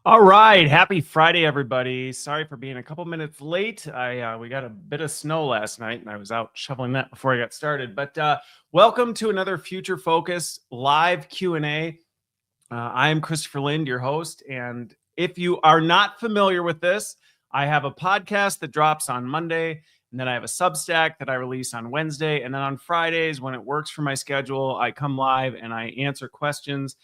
All right, happy Friday, everybody. Sorry for being a couple minutes late. We got a bit of snow last night, and I was out shoveling that before I got started. But welcome to another Future Focus live Q&A. I'm Christopher Lind, your host, and if you are not familiar with this, I have a podcast that drops on Monday, and then I have a Substack that I release on Wednesday, and then on Fridays, when it works for my schedule, I come live and I answer questions.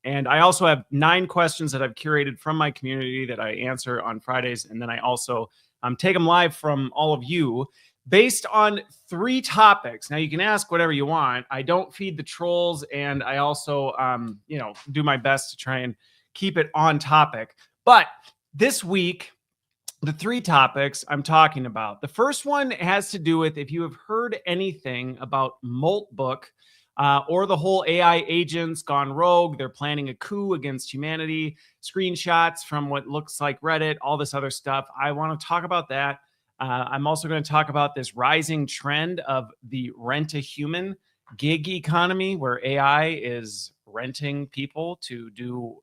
And I also have 9 questions that I've curated from my community that I answer on Fridays. And then I also take them live from all of you based on 3 topics. Now, you can ask whatever you want. I don't feed the trolls. And I also, do my best to try and keep it on topic. But this week, the 3 topics I'm talking about. The first one has to do with if you have heard anything about Moltbook, or the whole AI agents gone rogue. They're planning a coup against humanity, screenshots from what looks like Reddit, all this other stuff. I want to talk about that. I'm also going to talk about this rising trend of the rent-a-human gig economy, where AI is renting people to do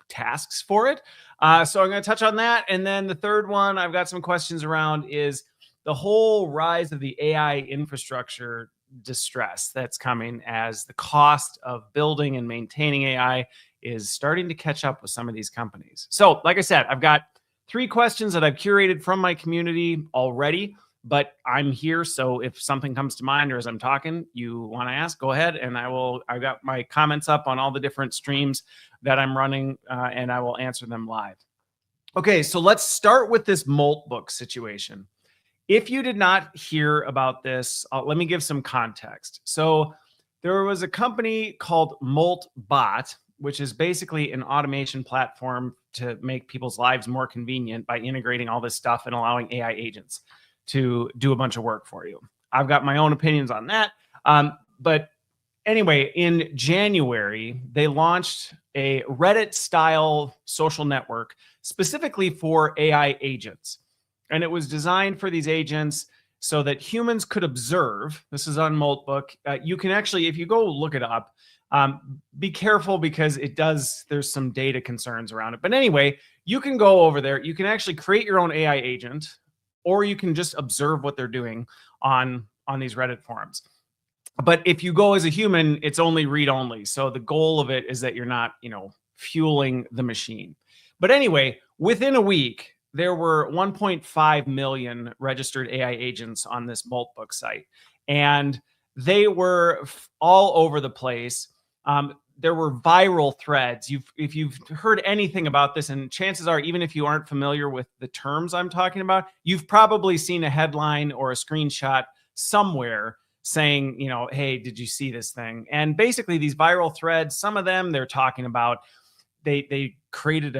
tasks for it. So I'm going to touch on that. And then the third one I've got some questions around is the whole rise of the AI infrastructure distress that's coming as the cost of building and maintaining AI is starting to catch up with some of these companies. So, like I said, I've got 3 questions that I've curated from my community already, but I'm here. So if something comes to mind or as I'm talking, you want to ask, go ahead. And I've got my comments up on all the different streams that I'm running, and I will answer them live. Okay, so let's start with this Moltbook situation. If you did not hear about this, let me give some context. So there was a company called Moltbot, which is basically an automation platform to make people's lives more convenient by integrating all this stuff and allowing AI agents to do a bunch of work for you. I've got my own opinions on that. But anyway, in January, they launched a Reddit-style social network specifically for AI agents. And it was designed for these agents so that humans could observe. This is on Moltbook. You can actually, if you go look it up, be careful because there's some data concerns around it. But anyway, you can go over there. You can actually create your own AI agent, or you can just observe what they're doing on these Reddit forums. But if you go as a human, it's only read only. So the goal of it is that you're not, fueling the machine. But anyway, within a week, there were 1.5 million registered AI agents on this Moltbook site, and they were all over the place. There were viral threads. If you've heard anything about this, and chances are, even if you aren't familiar with the terms I'm talking about, you've probably seen a headline or a screenshot somewhere saying, hey, did you see this thing? And basically these viral threads, some of them they're talking about, they created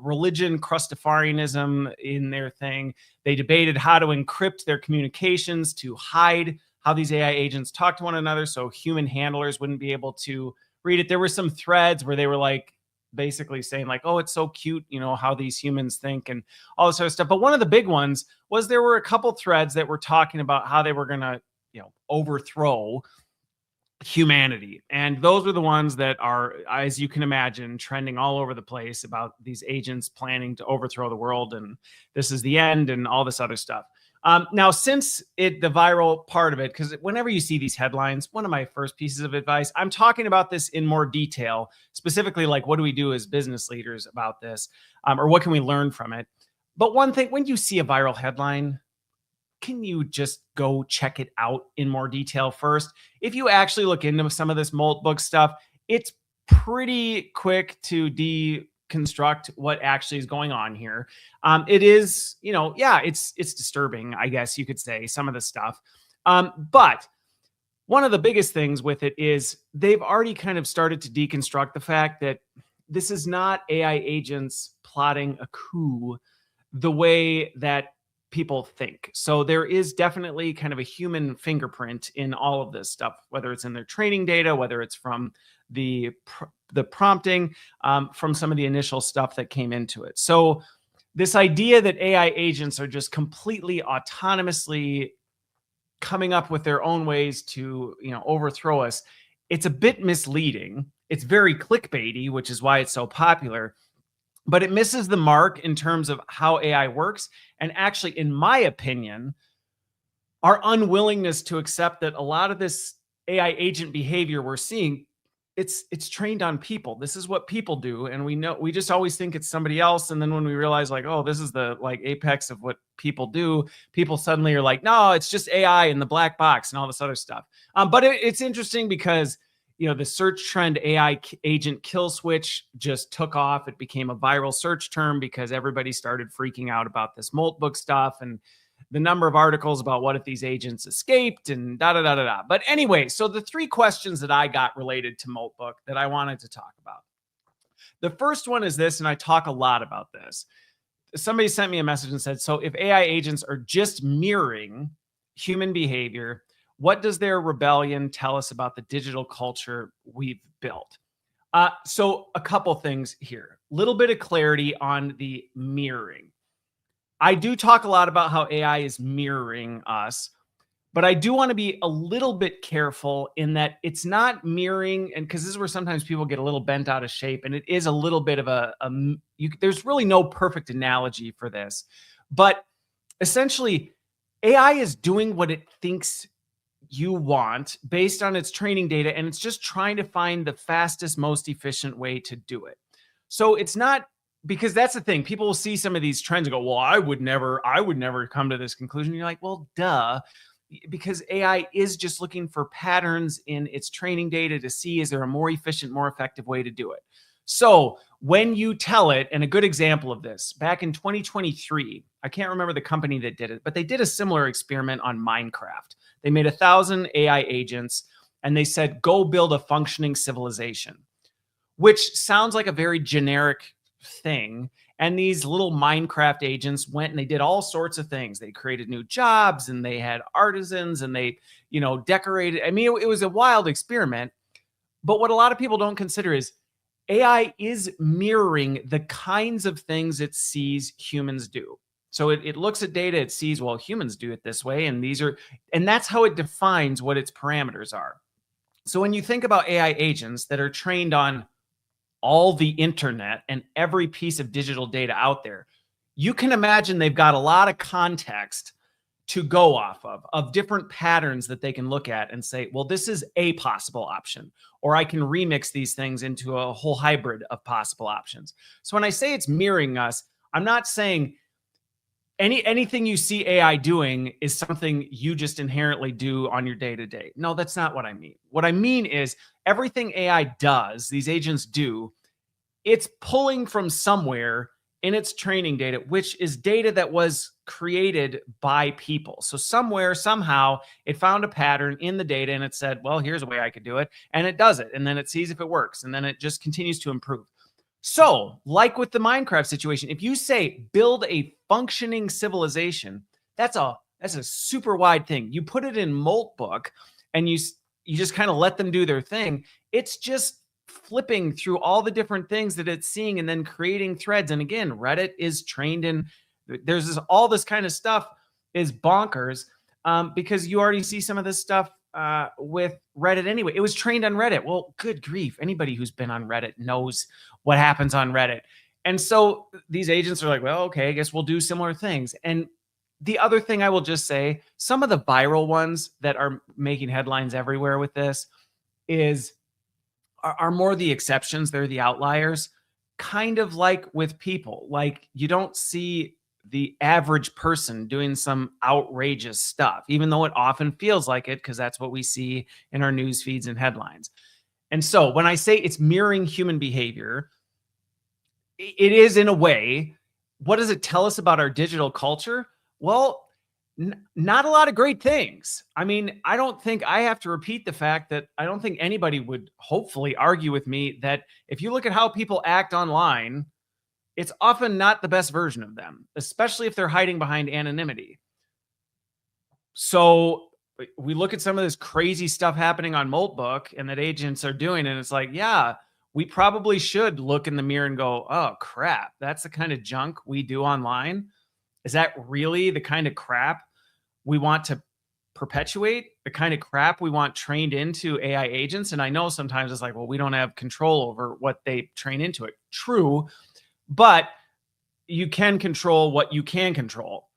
religion Christafarianism in their thing. They debated how to encrypt their communications to hide how these AI agents talk to one another so human handlers wouldn't be able to read it. There were some threads where they were basically saying oh, it's so cute, how these humans think and all this sort of stuff. But one of the big ones was there were a couple threads that were talking about how they were going to, overthrow humanity. And those are the ones that are, as you can imagine, trending all over the place about these agents planning to overthrow the world. And this is the end and all this other stuff. Now, since the viral part of it, because whenever you see these headlines, one of my first pieces of advice, I'm talking about this in more detail, specifically what do we do as business leaders about this, or what can we learn from it? But one thing, when you see a viral headline, can you just go check it out in more detail first? If you actually look into some of this Moltbook stuff, it's pretty quick to deconstruct what actually is going on here. It is, it's disturbing, I guess you could say, some of the stuff. But one of the biggest things with it is they've already kind of started to deconstruct the fact that this is not AI agents plotting a coup the way that people think. So there is definitely kind of a human fingerprint in all of this stuff, whether it's in their training data, whether it's from the prompting, from some of the initial stuff that came into it. So this idea that AI agents are just completely autonomously coming up with their own ways to, overthrow us, it's a bit misleading. It's very clickbaity, which is why it's so popular, but it misses the mark in terms of how AI works. And actually, in my opinion, our unwillingness to accept that a lot of this AI agent behavior we're seeing, it's trained on people. This is what people do, and we just always think it's somebody else. And then when we realize, like, oh, this is the like apex of what people do, people suddenly are like, no, it's just AI in the black box and all this other stuff. But it's interesting because the search trend AI agent kill switch just took off. It became a viral search term because everybody started freaking out about this Moltbook stuff and the number of articles about what if these agents escaped and da da da da da. But anyway, so the 3 questions that I got related to Moltbook that I wanted to talk about. The first one is this, and I talk a lot about this. Somebody sent me a message and said, so if AI agents are just mirroring human behavior, what does their rebellion tell us about the digital culture we've built? So a couple things here. Little bit of clarity on the mirroring. I do talk a lot about how AI is mirroring us, but I do want to be a little bit careful in that it's not mirroring, and because this is where sometimes people get a little bent out of shape, and it is a little bit of there's really no perfect analogy for this, but essentially AI is doing what it thinks you want based on its training data, and it's just trying to find the fastest, most efficient way to do it. So it's not, because that's the thing. People will see some of these trends and go, well, I would never come to this conclusion. You're like, well, duh, because AI is just looking for patterns in its training data to see, is there a more efficient, more effective way to do it? So when you tell it, and a good example of this, back in 2023, I can't remember the company that did it, but they did a similar experiment on Minecraft. They made 1,000 AI agents and they said, go build a functioning civilization, which sounds like a very generic thing. And these little Minecraft agents went and they did all sorts of things. They created new jobs and they had artisans and they, decorated. I mean, it was a wild experiment. But what a lot of people don't consider is AI is mirroring the kinds of things it sees humans do. So it looks at data, it sees, well, humans do it this way, and that's how it defines what its parameters are. So when you think about AI agents that are trained on all the internet and every piece of digital data out there, you can imagine they've got a lot of context to go off of different patterns that they can look at and say, well, this is a possible option, or I can remix these things into a whole hybrid of possible options. So when I say it's mirroring us, I'm not saying anything you see AI doing is something you just inherently do on your day-to-day. No, that's not what I mean. What I mean is everything AI does, these agents do, it's pulling from somewhere in its training data, which is data that was created by people. So somewhere, somehow, it found a pattern in the data and it said, well, here's a way I could do it. And it does it. And then it sees if it works. And then it just continues to improve. So, like with the Minecraft situation, if you say build a functioning civilization, that's a super wide thing. You put it in Moltbook and you just kind of let them do their thing. It's just flipping through all the different things that it's seeing and then creating threads. And again, Reddit is trained in, all this kind of stuff is bonkers because you already see some of this stuff with Reddit anyway. It was trained on Reddit. Well, good grief. Anybody who's been on Reddit knows what happens on Reddit. And so these agents are like, well, okay, I guess we'll do similar things. And the other thing I will just say, some of the viral ones that are making headlines everywhere with this are more the exceptions. They're the outliers, kind of like with people. Like you don't see the average person doing some outrageous stuff, even though it often feels like it, because that's what we see in our news feeds and headlines. And so when I say it's mirroring human behavior, it is in a way. What does it tell us about our digital culture? Well, not a lot of great things. I mean, I don't think I have to repeat the fact that I don't think anybody would hopefully argue with me that if you look at how people act online, it's often not the best version of them, especially if they're hiding behind anonymity. So we look at some of this crazy stuff happening on Moltbook and that agents are doing, and it's like, yeah, we probably should look in the mirror and go, oh, crap, that's the kind of junk we do online. Is that really the kind of crap we want to perpetuate the kind of crap we want trained into AI agents. And I know sometimes it's like, well, we don't have control over what they train into it. True, but you can control what you can control.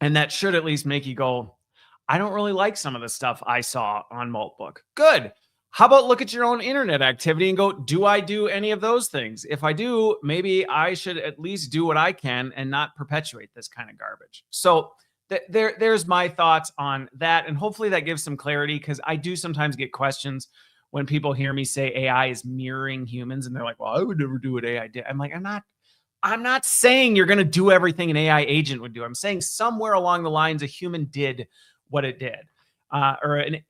And that should at least make you go, I don't really like some of the stuff I saw on Moltbook. Good. How about look at your own internet activity and go, do I do any of those things? If I do, maybe I should at least do what I can and not perpetuate this kind of garbage. So there's my thoughts on that. And hopefully that gives some clarity, because I do sometimes get questions when people hear me say AI is mirroring humans and they're like, well, I would never do what AI did. I'm like, I'm not saying you're going to do everything an AI agent would do. I'm saying somewhere along the lines, a human did what it did. An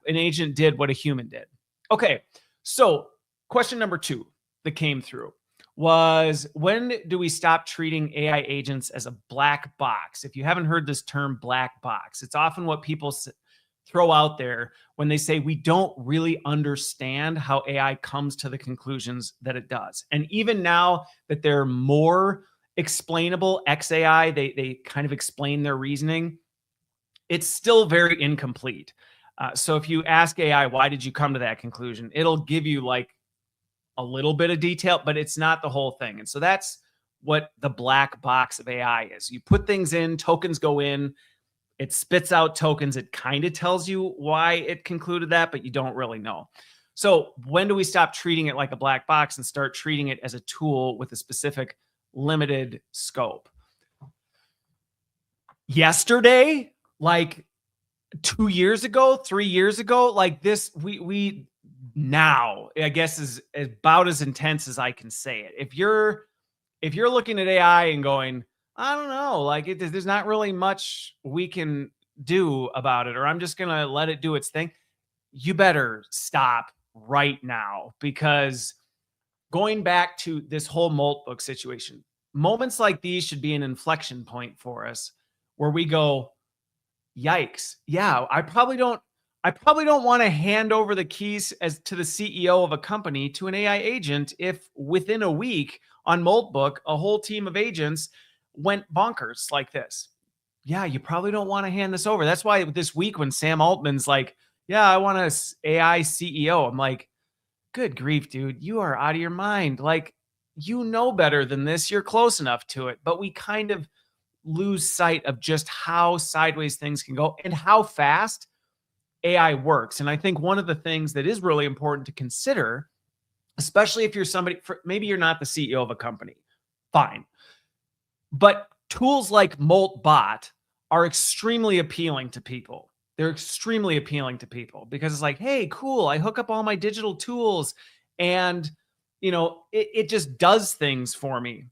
agent did what a human did. Okay, so question number 2 that came through was, when do we stop treating AI agents as a black box? If you haven't heard this term, black box, it's often what people throw out there when they say we don't really understand how AI comes to the conclusions that it does. And even now that they're more explainable, XAI, they kind of explain their reasoning, it's still very incomplete. So if you ask AI, why did you come to that conclusion? It'll give you like a little bit of detail, but it's not the whole thing. And so that's what the black box of AI is. You put things in, tokens go in, it spits out tokens. It kind of tells you why it concluded that, but you don't really know. So when do we stop treating it like a black box and start treating it as a tool with a specific limited scope? Yesterday, like 2 years ago, 3 years ago, like this, we now, I guess, is about as intense as I can say it. If you're looking at AI and going, I don't know, like there's not really much we can do about it, or I'm just gonna let it do its thing, you better stop right now. Because going back to this whole Moltbook situation, moments like these should be an inflection point for us, where we go, yikes, yeah, I probably don't want to hand over the keys as to the CEO of a company to an AI agent if within a week on Moltbook a whole team of agents went bonkers like this. Yeah, you probably don't want to hand this over. That's why this week when Sam Altman's like, yeah, I want an AI CEO, I'm like, good grief, dude, you are out of your mind. Like, you know better than this. You're close enough to it. But we kind of lose sight of just how sideways things can go and how fast AI works. And I think one of the things that is really important to consider, especially if you're somebody, maybe you're not the CEO of a company, fine. But tools like Moltbot are extremely appealing to people. They're extremely appealing to people because it's like, hey, cool, I hook up all my digital tools and, it just does things for me.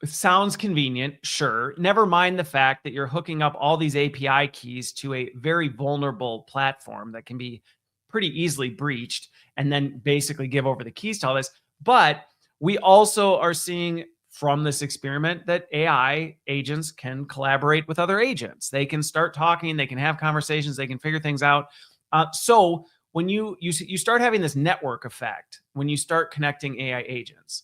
It sounds convenient, sure. Never mind the fact that you're hooking up all these API keys to a very vulnerable platform that can be pretty easily breached and then basically give over the keys to all this. But we also are seeing from this experiment that AI agents can collaborate with other agents. They can start talking, they can have conversations, they can figure things out. So when you start having this network effect, when you start connecting AI agents,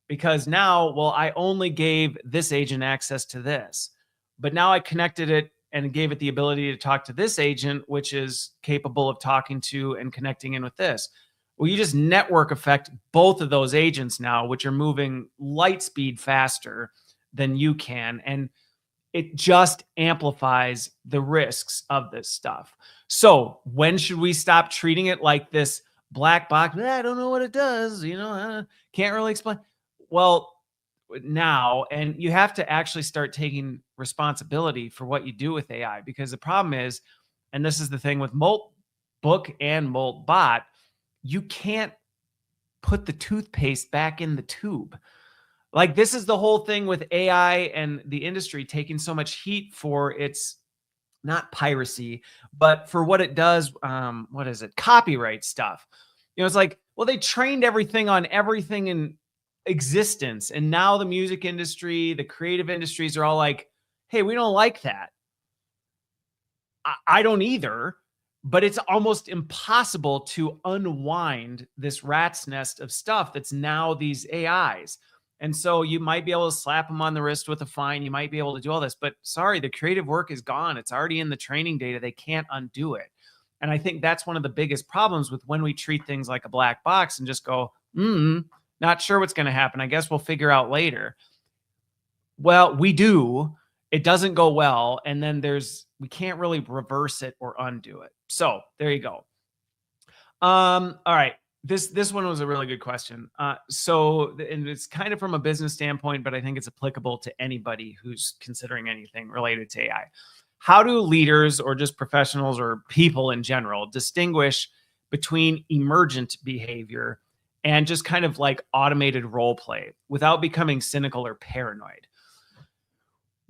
because now, well, I only gave this agent access to this, but now I connected it and gave it the ability to talk to this agent, which is capable of talking to and connecting in with this. Well, you just network effect both of those agents now, which are moving light speed faster than you can. And it just amplifies the risks of this stuff. So when should we stop treating it like this black box? I don't know what it does. Can't really explain. Well, now, and you have to actually start taking responsibility for what you do with AI, because the problem is, and this is the thing with Moltbook and Moltbot, you can't put the toothpaste back in the tube. Like, this is the whole thing with AI and the industry taking so much heat for its, not piracy, but for what it does. What is it? Copyright stuff. It's like, well, they trained everything on everything in existence. And now the music industry, the creative industries are all like, hey, we don't like that. I don't either, but it's almost impossible to unwind this rat's nest of stuff that's now these AIs. And so you might be able to slap them on the wrist with a fine. You might be able to do all this, but sorry, the creative work is gone. It's already in the training data. They can't undo it. And I think that's one of the biggest problems with when we treat things like a black box and just go, not sure what's going to happen. I guess we'll figure out later. Well, we do. It doesn't go well. And then we can't really reverse it or undo it. So there you go. All right. This one was a really good question. And it's kind of from a business standpoint, but I think it's applicable to anybody who's considering anything related to AI. How do leaders or just professionals or people in general distinguish between emergent behavior and just kind of like automated role play without becoming cynical or paranoid?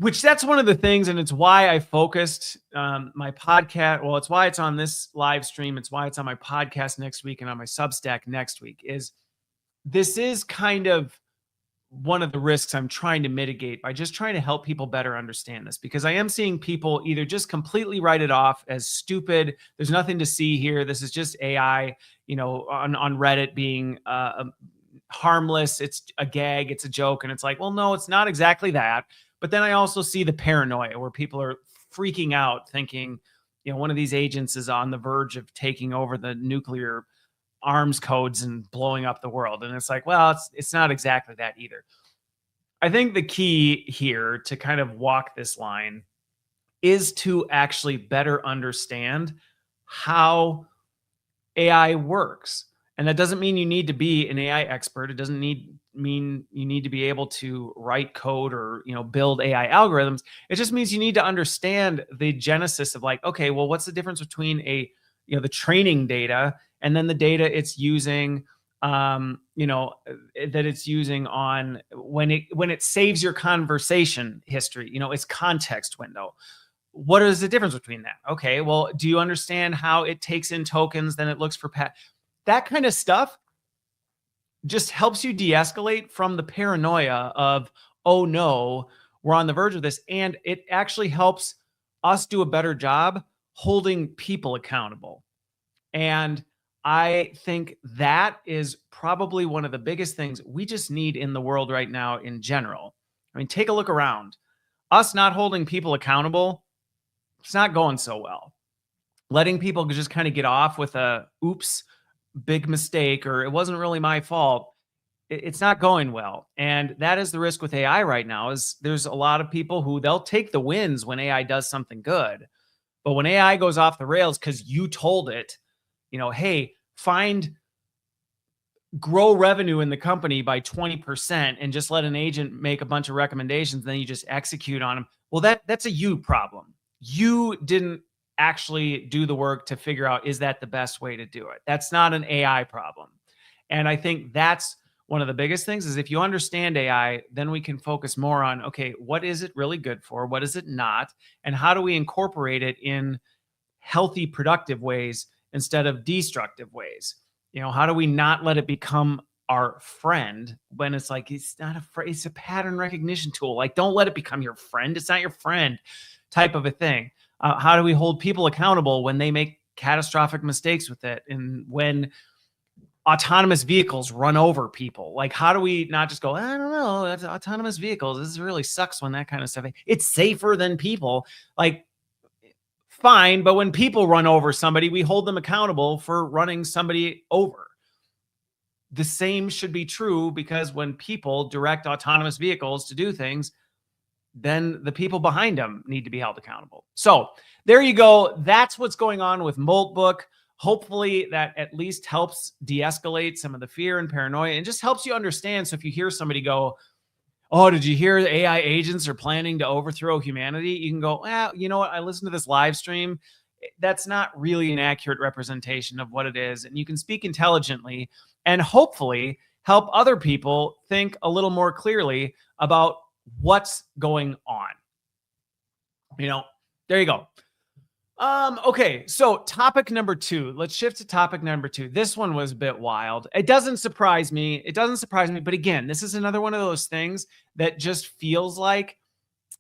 Which that's one of the things, and it's why I focused my podcast. Well, it's why it's on this live stream. It's why it's on my podcast next week and on my Substack next week. This is kind of one of the risks I'm trying to mitigate by just trying to help people better understand this, because I am seeing people either just completely write it off as stupid. There's nothing to see here. This is just AI, on Reddit being harmless. It's a gag. It's a joke. And it's like, well, no, it's not exactly that. But then I also see the paranoia where people are freaking out thinking, one of these agents is on the verge of taking over the nuclear arms codes and blowing up the world. And it's like, well, it's not exactly that either. I think the key here to kind of walk this line is to actually better understand how AI works. And that doesn't mean you need to be an AI expert. It doesn't mean you need to be able to write code or, build AI algorithms. It just means you need to understand the genesis of like, okay, well, what's the difference between the training data and then the data it's using, that it's using on when it saves your conversation history, its context window. What is the difference between that? Okay, well, do you understand how it takes in tokens, then it looks for that kind of stuff just helps you de-escalate from the paranoia of, oh no, we're on the verge of this. And it actually helps us do a better job holding people accountable. And I think that is probably one of the biggest things we just need in the world right now in general. I mean, take a look around. Us not holding people accountable, it's not going so well. Letting people just kind of get off with a oops, big mistake, or it wasn't really my fault. It's not going well. And that is the risk with AI right now, is there's a lot of people who they'll take the wins when AI does something good. But when AI goes off the rails because you told it, hey, grow revenue in the company by 20% and just let an agent make a bunch of recommendations, then you just execute on them. Well, that's a you problem. You didn't actually do the work to figure out, is that the best way to do it? That's not an AI problem. And I think that's one of the biggest things, is if you understand AI, then we can focus more on, okay, what is it really good for? What is it not? And how do we incorporate it in healthy, productive ways instead of destructive ways? How do we not let it become our friend when it's like, it's not a friend, it's a pattern recognition tool. Like, don't let it become your friend. It's not your friend type of a thing. How do we hold people accountable when they make catastrophic mistakes with it? And when autonomous vehicles run over people, like, how do we not just go, I don't know, that's autonomous vehicles, this really sucks when that kind of stuff, it's safer than people. Like, fine, but when people run over somebody, we hold them accountable for running somebody over. The same should be true, because when people direct autonomous vehicles to do things, then the people behind them need to be held accountable. So there you go. That's what's going on with Moltbook. Hopefully that at least helps de-escalate some of the fear and paranoia and just helps you understand. So if you hear somebody go, oh, did you hear the AI agents are planning to overthrow humanity? You can go, well, you know what? I listened to this live stream. That's not really an accurate representation of what it is. And you can speak intelligently and hopefully help other people think a little more clearly about what's going on. There you go. Okay, so topic number 2. Let's shift to topic number 2. This one was a bit wild. It doesn't surprise me. But again, this is another one of those things that just feels like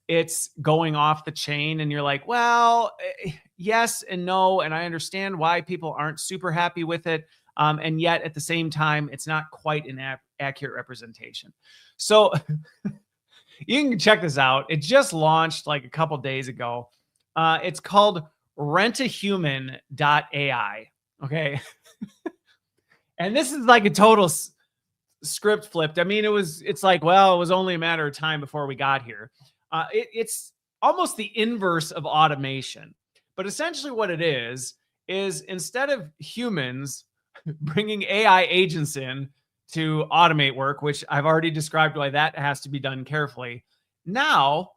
it's going off the chain. And you're like, well, yes and no. And I understand why people aren't super happy with it. And yet at the same time, it's not quite an accurate representation. So you can check this out. It just launched like a couple days ago. It's called rentahuman.ai. Okay. And this is like a total script flipped. I mean, it's like, well, it was only a matter of time before we got here. It's almost the inverse of automation. But essentially what it is instead of humans bringing AI agents in to automate work, which I've already described why that has to be done carefully. Now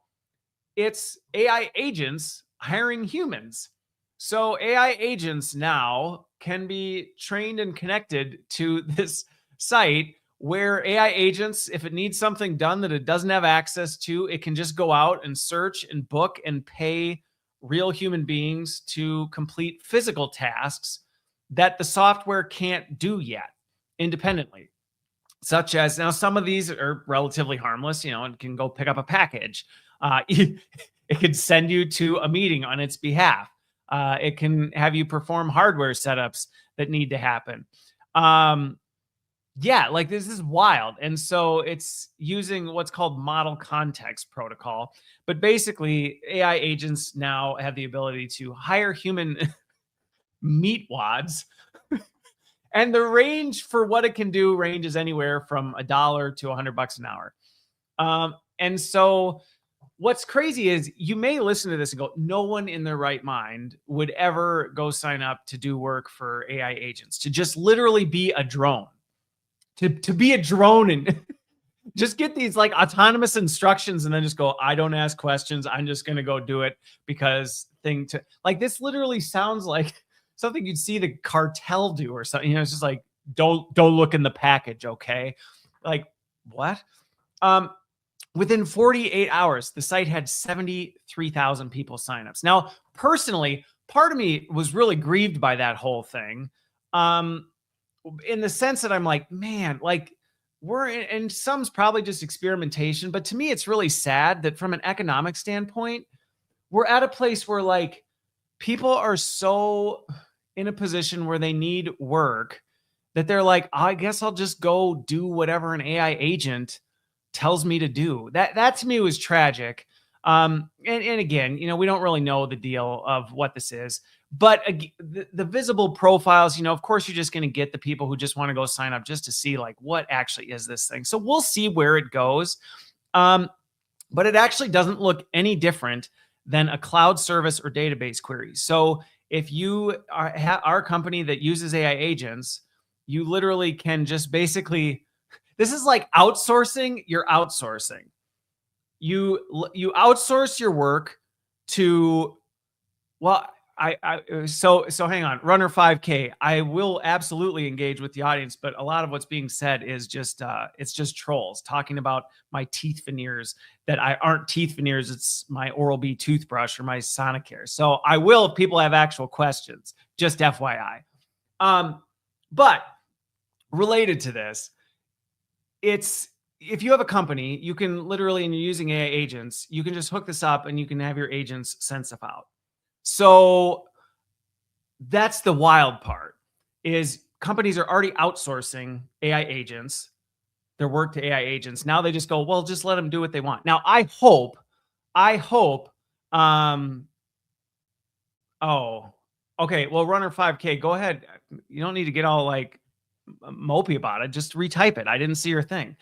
it's AI agents hiring humans. So AI agents now can be trained and connected to this site where AI agents, if it needs something done that it doesn't have access to, it can just go out and search and book and pay real human beings to complete physical tasks that the software can't do yet independently. Such as, now some of these are relatively harmless, and can go pick up a package. It could send you to a meeting on its behalf. It can have you perform hardware setups that need to happen. Yeah, like this is wild. And so it's using what's called model context protocol. But basically, AI agents now have the ability to hire human meatwads. And the range for what it can do ranges anywhere from $1 to $100 an hour. And so what's crazy is you may listen to this and go, no one in their right mind would ever go sign up to do work for AI agents, to just literally be a drone, to be a drone and just get these like autonomous instructions and then just go, I don't ask questions. I'm just going to go do it because this literally sounds like something you'd see the cartel do or something. It's just like, don't look in the package. Okay. Like what? Within 48 hours, the site had 73,000 people signups. Now, personally, part of me was really grieved by that whole thing. In the sense that I'm like, man, like and some's probably just experimentation, but to me, it's really sad that from an economic standpoint, we're at a place where like people are so in a position where they need work that they're like, I guess I'll just go do whatever an AI agent tells me to do. That to me was tragic. And again, we don't really know the deal of what this is, but the visible profiles, of course, you're just going to get the people who just want to go sign up just to see like what actually is this thing. So we'll see where it goes. But it actually doesn't look any different than a cloud service or database query. So if you are a company that uses AI agents, you literally can just basically, this is like outsourcing your outsourcing. You outsource your work to, well, so hang on, Runner 5K. I will absolutely engage with the audience, but a lot of what's being said is just it's just trolls talking about my teeth veneers that aren't teeth veneers. It's my Oral-B toothbrush or my Sonicare. So I will if people have actual questions, just FYI. But related to this, it's if you have a company, you can literally, and you're using AI agents, you can just hook this up and you can have your agents send stuff out. So that's the wild part, is companies are already outsourcing AI agents, their work to AI agents. Now they just go, well, just let them do what they want. Now I hope, oh, okay. Well, Runner 5K, go ahead. You don't need to get all like mopey about it. Just retype it. I didn't see your thing.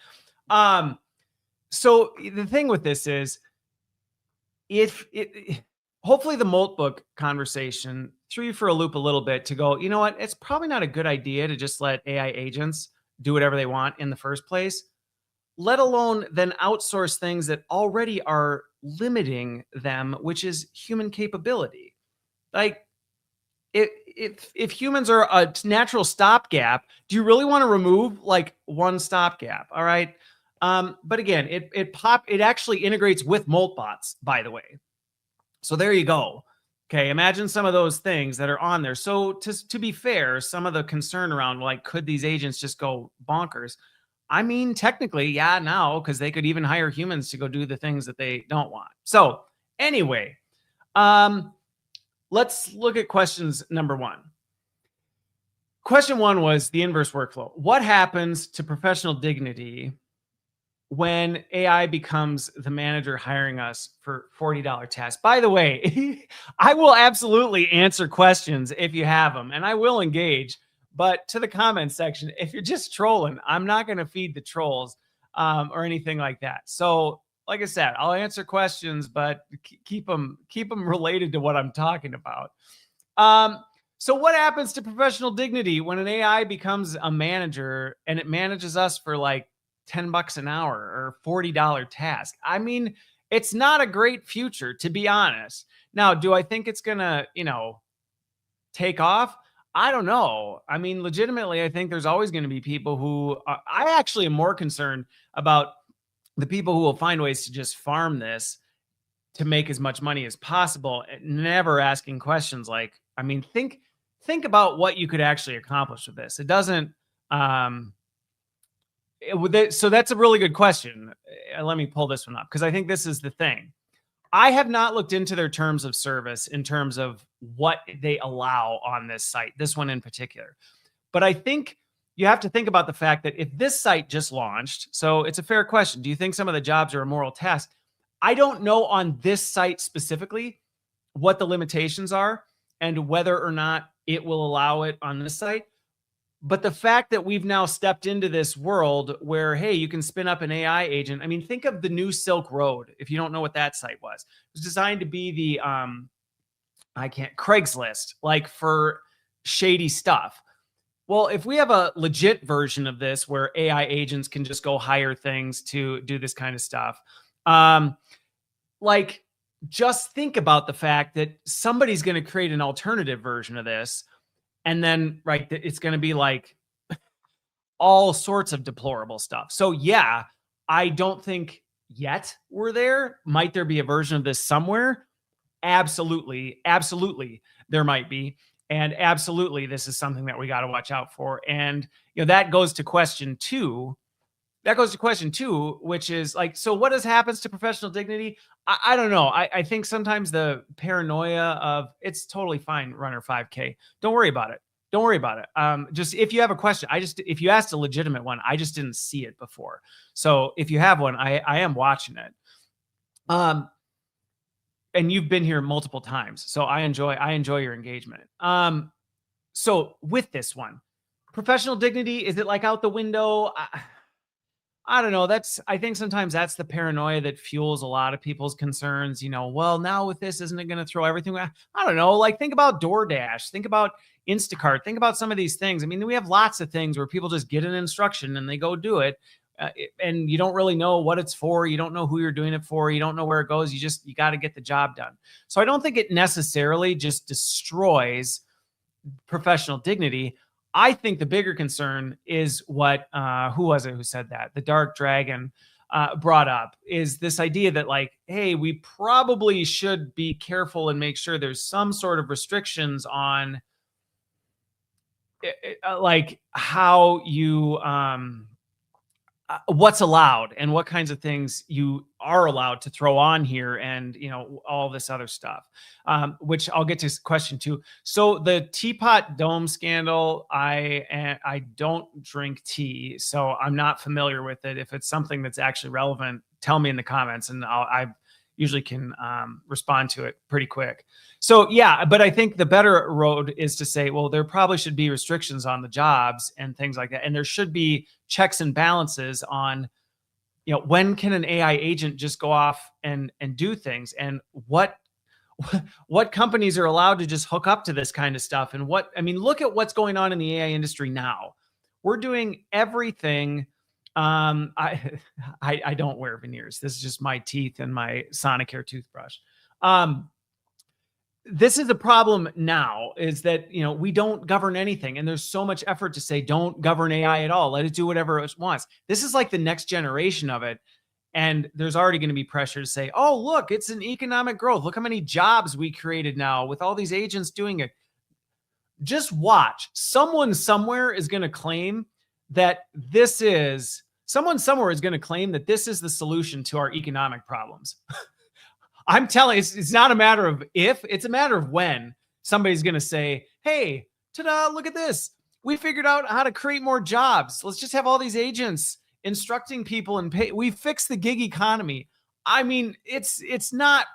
So the thing with this is, hopefully the Moltbook conversation threw you for a loop a little bit to go, you know what? It's probably not a good idea to just let AI agents do whatever they want in the first place, let alone then outsource things that already are limiting them, which is human capability. Like if humans are a natural stopgap, do you really want to remove like one stopgap? All right. But again, it actually integrates with Moltbots, by the way. So there you go. Okay, imagine some of those things that are on there. So to be fair, some of the concern around like, could these agents just go bonkers? I mean, technically, yeah, now, because they could even hire humans to go do the things that they don't want. So anyway, let's look at questions number one. question one was the inverse workflow. What happens to professional dignity when AI becomes the manager hiring us for $40 tasks? By the way, I will absolutely answer questions if you have them, and I will engage. But to the comments section, if you're just trolling, I'm not going to feed the trolls or anything like that. So, like I said, I'll answer questions, but keep them related to what I'm talking about. So what happens to professional dignity when an AI becomes a manager and it manages us for like $10 an hour or $40 task? I mean, it's not a great future, to be honest. Now, do I think it's gonna, take off? I don't know. I mean, legitimately, I think there's always going to be people who I actually am more concerned about the people who will find ways to just farm this to make as much money as possible, never asking questions like, I mean, think about what you could actually accomplish with this. It doesn't so that's a really good question. Let me pull this one up because I think this is the thing. I have not looked into their terms of service in terms of what they allow on this site, this one in particular. But I think you have to think about the fact that if this site just launched, so it's a fair question. Do you think some of the jobs are immoral tasks? I don't know on this site specifically what the limitations are and whether or not it will allow it on this site. But the fact that we've now stepped into this world where, hey, you can spin up an AI agent. I mean, think of the new Silk Road. If you don't know what that site was, it was designed to be the Craigslist, like for shady stuff. Well, if we have a legit version of this where AI agents can just go hire things to do this kind of stuff, like just think about the fact that somebody's going to create an alternative version of this. And then, right, it's going to be like all sorts of deplorable stuff. So, yeah, I don't think yet we're there. Might there be a version of this somewhere? Absolutely. Absolutely, there might be. And absolutely, this is something that we got to watch out for. And, that goes to question two. Which is like, so what happens to professional dignity? I don't know. I think sometimes the paranoia of it's totally fine, runner 5K. Don't worry about it. Just if you have a question, if you asked a legitimate one, I just didn't see it before. So if you have one, I am watching it. And you've been here multiple times, so I enjoy your engagement. So with this one, professional dignity, is it like out the window? I don't know. I think sometimes that's the paranoia that fuels a lot of people's concerns. Well, now with this, isn't it going to throw everything? I don't know. Like, think about DoorDash, think about Instacart, think about some of these things. I mean, we have lots of things where people just get an instruction and they go do it. And you don't really know what it's for. You don't know who you're doing it for. You don't know where it goes. You got to get the job done. So I don't think it necessarily just destroys professional dignity. I think the bigger concern is what, who was it who said that? The Dark Dragon brought up, is this idea that like, hey, we probably should be careful and make sure there's some sort of restrictions on like how you, what's allowed and what kinds of things you are allowed to throw on here, and all this other stuff, which I'll get to question two. So the Teapot Dome scandal, I don't drink tea, so I'm not familiar with it. If it's something that's actually relevant, tell me in the comments, and I usually can respond to it pretty quick. So yeah, but I think the better road is to say, well, there probably should be restrictions on the jobs and things like that. And there should be checks and balances on, when can an AI agent just go off and do things, and what companies are allowed to just hook up to this kind of stuff. And look at what's going on in the AI industry now. We're doing everything. I don't wear veneers. This is just my teeth and my Sonicare toothbrush. This is a problem now, is that, we don't govern anything. And there's so much effort to say, don't govern AI at all. Let it do whatever it wants. This is like the next generation of it. And there's already going to be pressure to say, oh, look, it's an economic growth. Look how many jobs we created now with all these agents doing it. Just watch. Someone somewhere is going to claim that someone somewhere is going to claim that this is the solution to our economic problems. I'm telling you, it's not a matter of if, it's a matter of when somebody's going to say, hey, ta-da, look at this. We figured out how to create more jobs. Let's just have all these agents instructing people and pay. We fixed the gig economy. I mean, it's not.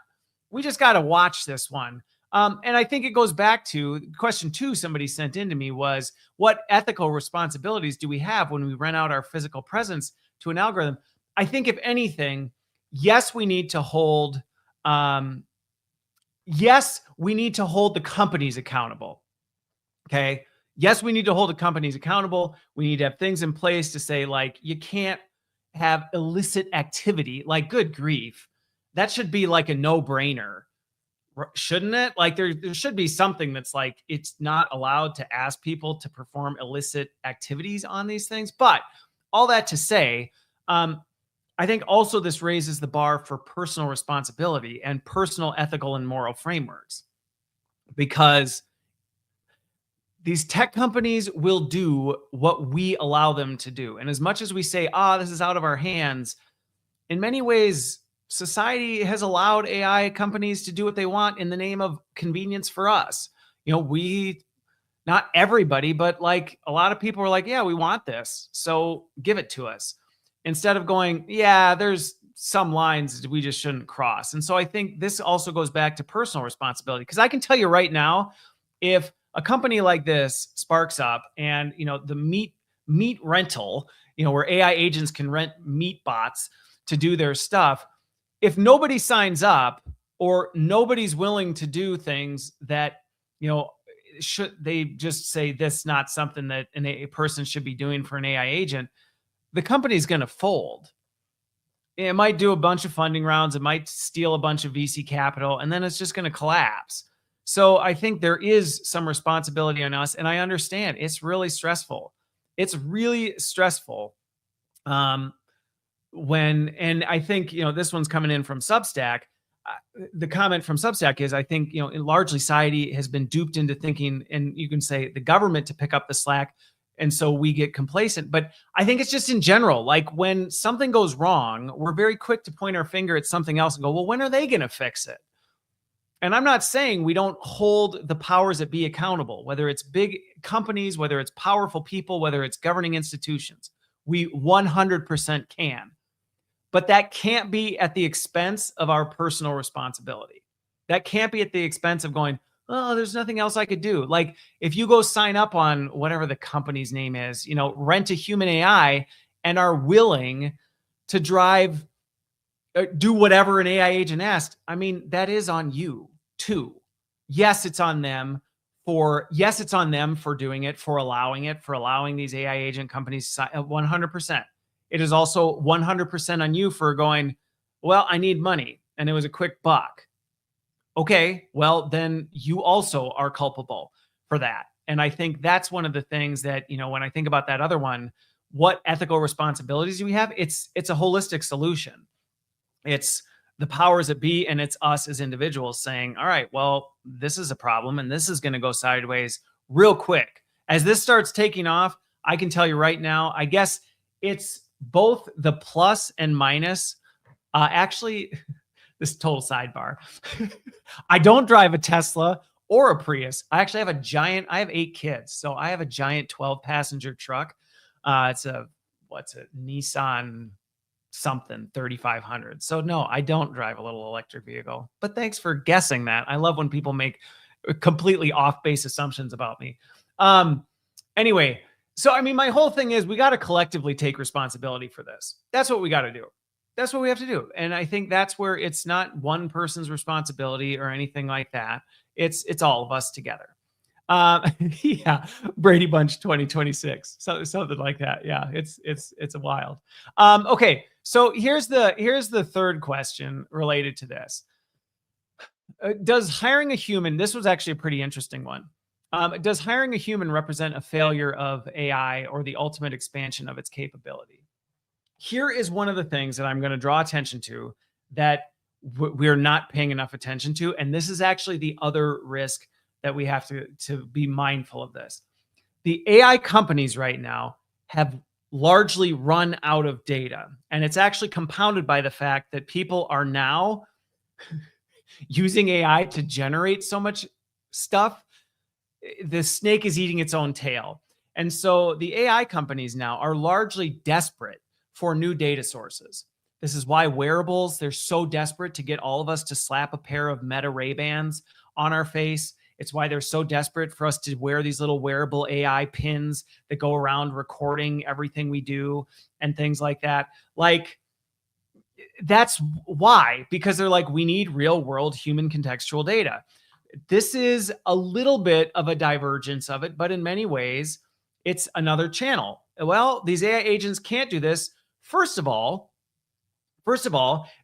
We just got to watch this one. And I think it goes back to question 2 somebody sent in to me was, what ethical responsibilities do we have when we rent out our physical presence to an algorithm? I think if anything, yes, we need to hold. Yes, we need to hold the companies accountable. Okay. Yes, we need to hold the companies accountable. We need to have things in place to say, like, you can't have illicit activity. Like, good grief. That should be like a no-brainer, shouldn't it? Like, there should be something that's like, it's not allowed to ask people to perform illicit activities on these things. But all that to say, I think also this raises the bar for personal responsibility and personal ethical and moral frameworks, because these tech companies will do what we allow them to do. And as much as we say, this is out of our hands, in many ways, society has allowed AI companies to do what they want in the name of convenience for us. Not everybody, but like a lot of people are like, yeah, we want this, so give it to us. Instead of going, yeah, there's some lines we just shouldn't cross. And so I think this also goes back to personal responsibility, because I can tell you right now, if a company like this sparks up and, the meat rental, where AI agents can rent meat bots to do their stuff, if nobody signs up or nobody's willing to do things that, should they just say this not something that a person should be doing for an AI agent, the company's going to fold. It might do a bunch of funding rounds. It might steal a bunch of VC capital, and then it's just going to collapse. So I think there is some responsibility on us, and I understand it's really stressful. It's really stressful. And I think, this one's coming in from Substack. The comment from Substack is, I think, largely society has been duped into thinking, and you can say the government to pick up the slack. And so we get complacent. But I think it's just in general, like when something goes wrong, we're very quick to point our finger at something else and go, well, when are they going to fix it? And I'm not saying we don't hold the powers that be accountable, whether it's big companies, whether it's powerful people, whether it's governing institutions. We 100% can. But that can't be at the expense of our personal responsibility. That can't be at the expense of going, oh, there's nothing else I could do. Like if you go sign up on whatever the company's name is, rent a human AI, and are willing to do whatever an AI agent asks, I mean, that is on you too. Yes, it's on them for doing it, for allowing these AI agent companies 100%. It is also 100% on you for going, well, I need money and it was a quick buck. Okay, well, then you also are culpable for that. And I think that's one of the things that, when I think about that other one, what ethical responsibilities do we have? It's a holistic solution. It's the powers that be, and it's us as individuals saying, all right, well, this is a problem and this is going to go sideways real quick. As this starts taking off, I can tell you right now, I guess it's both the plus and minus. Actually, this total sidebar. I don't drive a Tesla or a Prius. I actually have I have 8 kids. So I have a giant 12-passenger truck. It's a Nissan something 3500. So no, I don't drive a little electric vehicle, but thanks for guessing that. I love when people make completely off base assumptions about me. Anyway, so I mean, my whole thing is we got to collectively take responsibility for this. That's what we got to do. That's what we have to do. And I think that's where it's not one person's responsibility or anything like that. It's all of us together. Yeah, Brady Bunch 2026, something like that. Yeah, it's a wild. Okay, so here's the third question related to this. Does hiring a human? This was actually a pretty interesting one. Does hiring a human represent a failure of AI or the ultimate expansion of its capability? Here is one of the things that I'm going to draw attention to that we're not paying enough attention to, and this is actually the other risk that we have to be mindful of this. The AI companies right now have largely run out of data, and it's actually compounded by the fact that people are now using AI to generate so much stuff. The snake is eating its own tail. And so the AI companies now are largely desperate for new data sources. This is why wearables, they're so desperate to get all of us to slap a pair of Meta Ray-Bans on our face. It's why they're so desperate for us to wear these little wearable AI pins that go around recording everything we do and things like that. Like, that's why, because they're like, we need real world human contextual data. This is a little bit of a divergence of it, but in many ways, it's another channel. Well, these AI agents can't do this. First of all,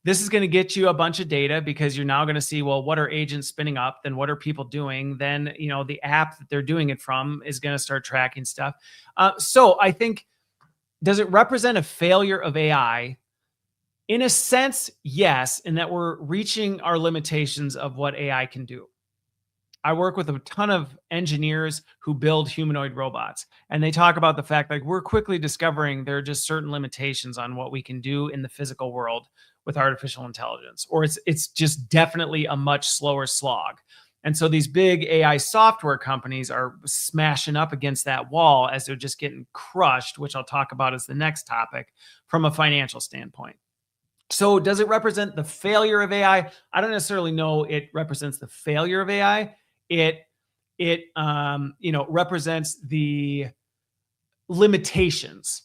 this is going to get you a bunch of data because you're now going to see, well, what are agents spinning up? Then what are people doing? Then, the app that they're doing it from is going to start tracking stuff. So I think, does it represent a failure of AI? In a sense, yes, in that we're reaching our limitations of what AI can do. I work with a ton of engineers who build humanoid robots, and they talk about the fact like we're quickly discovering there are just certain limitations on what we can do in the physical world with artificial intelligence, or it's just definitely a much slower slog. And so these big AI software companies are smashing up against that wall as they're just getting crushed, which I'll talk about as the next topic from a financial standpoint. So does it represent the failure of AI? I don't necessarily know it represents the failure of AI. It represents the limitations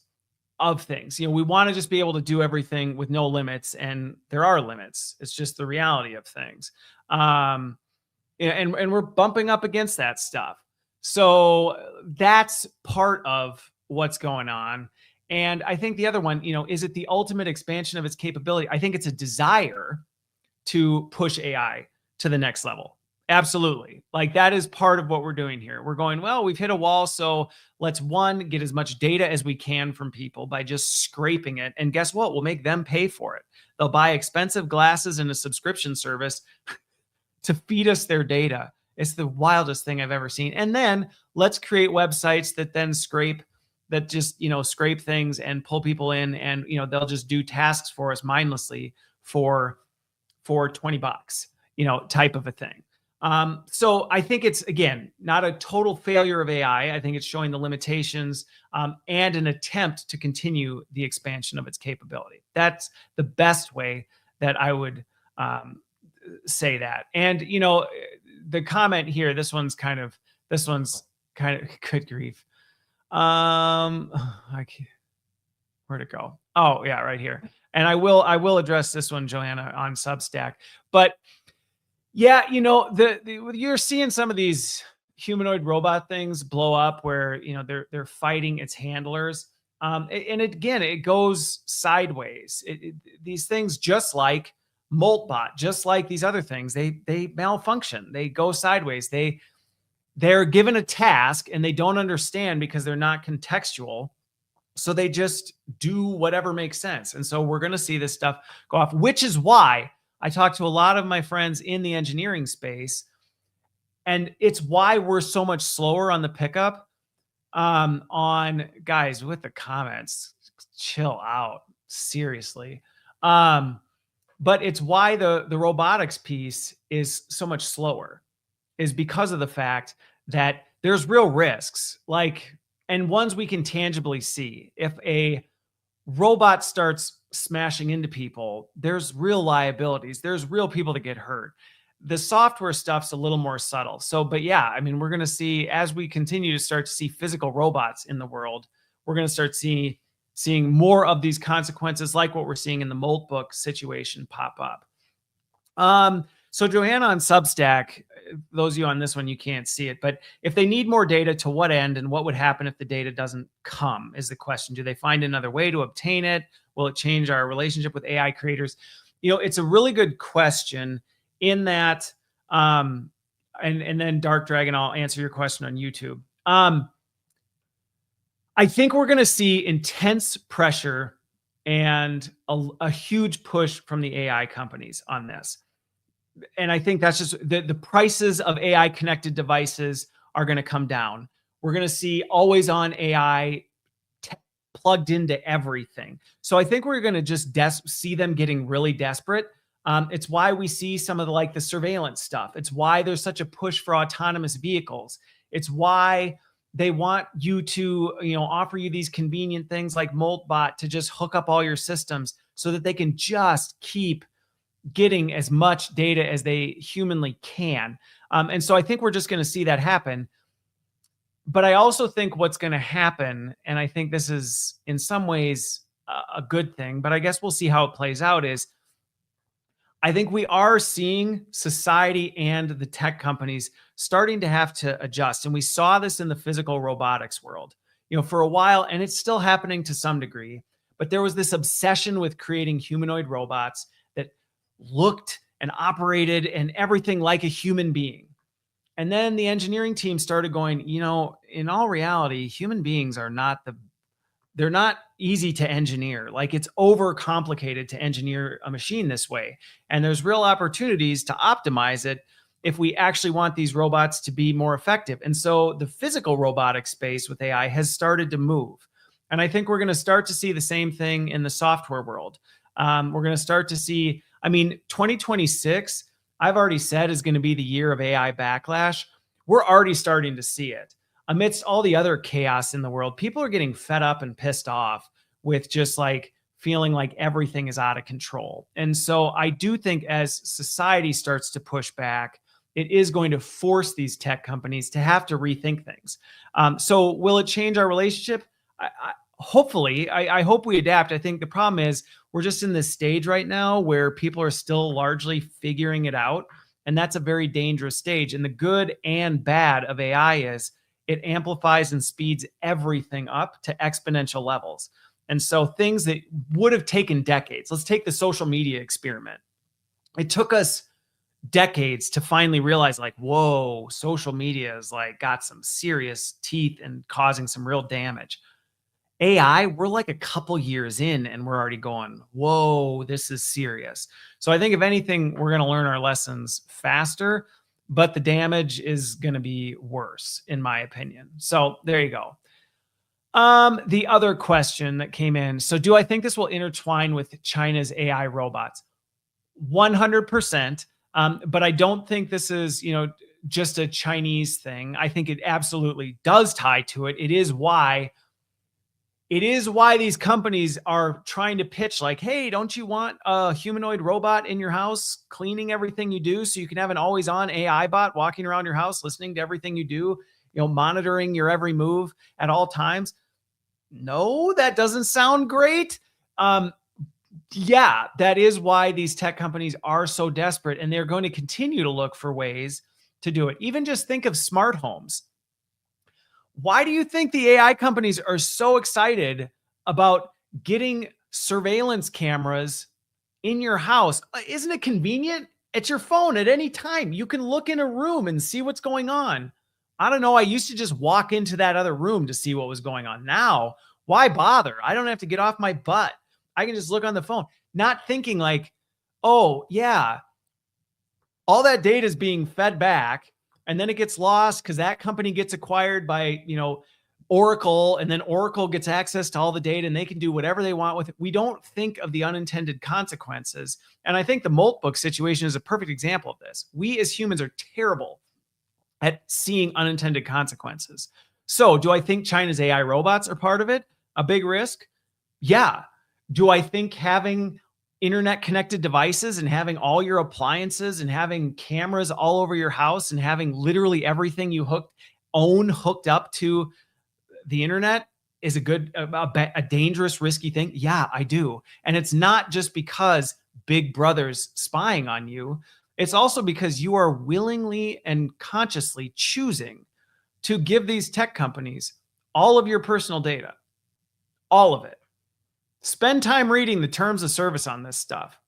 of things. We want to just be able to do everything with no limits, and there are limits. It's just the reality of things. And we're bumping up against that stuff. So that's part of what's going on. And I think the other one, is it the ultimate expansion of its capability? I think it's a desire to push AI to the next level. Absolutely. Like, that is part of what we're doing here. We're going, well, we've hit a wall. So let's, one, get as much data as we can from people by just scraping it. And guess what? We'll make them pay for it. They'll buy expensive glasses and a subscription service to feed us their data. It's the wildest thing I've ever seen. And then let's create websites that then scrape things and pull people in, and they'll just do tasks for us mindlessly for $20, type of a thing. So I think it's, again, not a total failure of AI. I think it's showing the limitations and an attempt to continue the expansion of its capability. That's the best way that I would say that. And the comment here, this one's kind of good grief. Where'd it go? Oh yeah, right here. And I will address this one, Joanna, on Substack. But yeah, you're seeing some of these humanoid robot things blow up where they're fighting its handlers. And again, it goes sideways. These things, just like Moltbot, just like these other things, they malfunction. They go sideways. They're given a task and they don't understand because they're not contextual. So they just do whatever makes sense. And so we're going to see this stuff go off, which is why I talk to a lot of my friends in the engineering space. And it's why we're so much slower on the pickup. On guys with the comments, chill out, seriously. But it's why the robotics piece is so much slower, is because of the fact that there's real risks, and ones we can tangibly see. If a robot starts smashing into people, there's real liabilities. There's real people that get hurt. The software stuff's a little more subtle. So, but yeah, I mean, we're going to see, as we continue to start to see physical robots in the world, we're going to start seeing more of these consequences, like what we're seeing in the Moltbook situation pop up. So Joanna on Substack, those of you on this one, you can't see it, but if they need more data, to what end, and what would happen if the data doesn't come, is the question. Do they find another way to obtain it? Will it change our relationship with AI creators? It's a really good question in that, and then Dark Dragon, I'll answer your question on YouTube. I think we're going to see intense pressure and a huge push from the AI companies on this. And I think that's just the prices of AI connected devices are going to come down. We're going to see always on AI plugged into everything. So I think we're going to just see them getting really desperate. It's why we see some of the surveillance stuff. It's why there's such a push for autonomous vehicles. It's why They want you to, offer you these convenient things like Moltbot to just hook up all your systems so that they can just keep getting as much data as they humanly can. And so I think we're just going to see that happen. But I also think what's going to happen, and I think this is in some ways a good thing, but I guess we'll see how it plays out, is I think we are seeing society and the tech companies starting to have to adjust. And we saw this in the physical robotics world, for a while, and it's still happening to some degree. But there was this obsession with creating humanoid robots that looked and operated and everything like a human being. And then the engineering team started going, in all reality, human beings are they're not easy to engineer. Like, it's over complicated to engineer a machine this way. And there's real opportunities to optimize it if we actually want these robots to be more effective. And so the physical robotic space with AI has started to move. And I think we're going to start to see the same thing in the software world. We're going to start to see, 2026, I've already said, is going to be the year of AI backlash. We're already starting to see it. Amidst all the other chaos in the world, people are getting fed up and pissed off with just like feeling like everything is out of control. And so I do think as society starts to push back, it is going to force these tech companies to have to rethink things. So will it change our relationship? Hopefully, I hope we adapt. I think the problem is we're just in this stage right now where people are still largely figuring it out. And that's a very dangerous stage. And the good and bad of AI is it amplifies and speeds everything up to exponential levels. And so things that would have taken decades, let's take the social media experiment. It took us decades to finally realize, like, whoa, social media is like got some serious teeth and causing some real damage. AI, we're like a couple years in and we're already going, whoa, this is serious. So I think if anything, we're going to learn our lessons faster, but the damage is going to be worse, in my opinion. So there you go. The other question that came in. So do I think this will intertwine with China's AI robots? 100%. But I don't think this is, just a Chinese thing. I think it absolutely does tie to it. It is why these companies are trying to pitch like, hey, don't you want a humanoid robot in your house cleaning everything you do so you can have an always on AI bot walking around your house, listening to everything you do, monitoring your every move at all times? No, that doesn't sound great. Yeah, that is why these tech companies are so desperate, and they're going to continue to look for ways to do it. Even just think of smart homes. Why do you think the AI companies are so excited about getting surveillance cameras in your house? Isn't it convenient? It's your phone at any time. You can look in a room and see what's going on. I don't know. I used to just walk into that other room to see what was going on. Now, why bother? I don't have to get off my butt. I can just look on the phone, not thinking like, oh, yeah, all that data is being fed back and then it gets lost because that company gets acquired by, Oracle, and then Oracle gets access to all the data and they can do whatever they want with it. We don't think of the unintended consequences. And I think the Moltbook situation is a perfect example of this. We as humans are terrible at seeing unintended consequences. So do I think China's AI robots are part of it? A big risk? Yeah. Do I think having internet connected devices and having all your appliances and having cameras all over your house and having literally everything you hooked up to the internet is a dangerous, risky thing? Yeah, I do. And it's not just because Big Brother's spying on you. It's also because you are willingly and consciously choosing to give these tech companies all of your personal data, all of it. Spend time reading the terms of service on this stuff.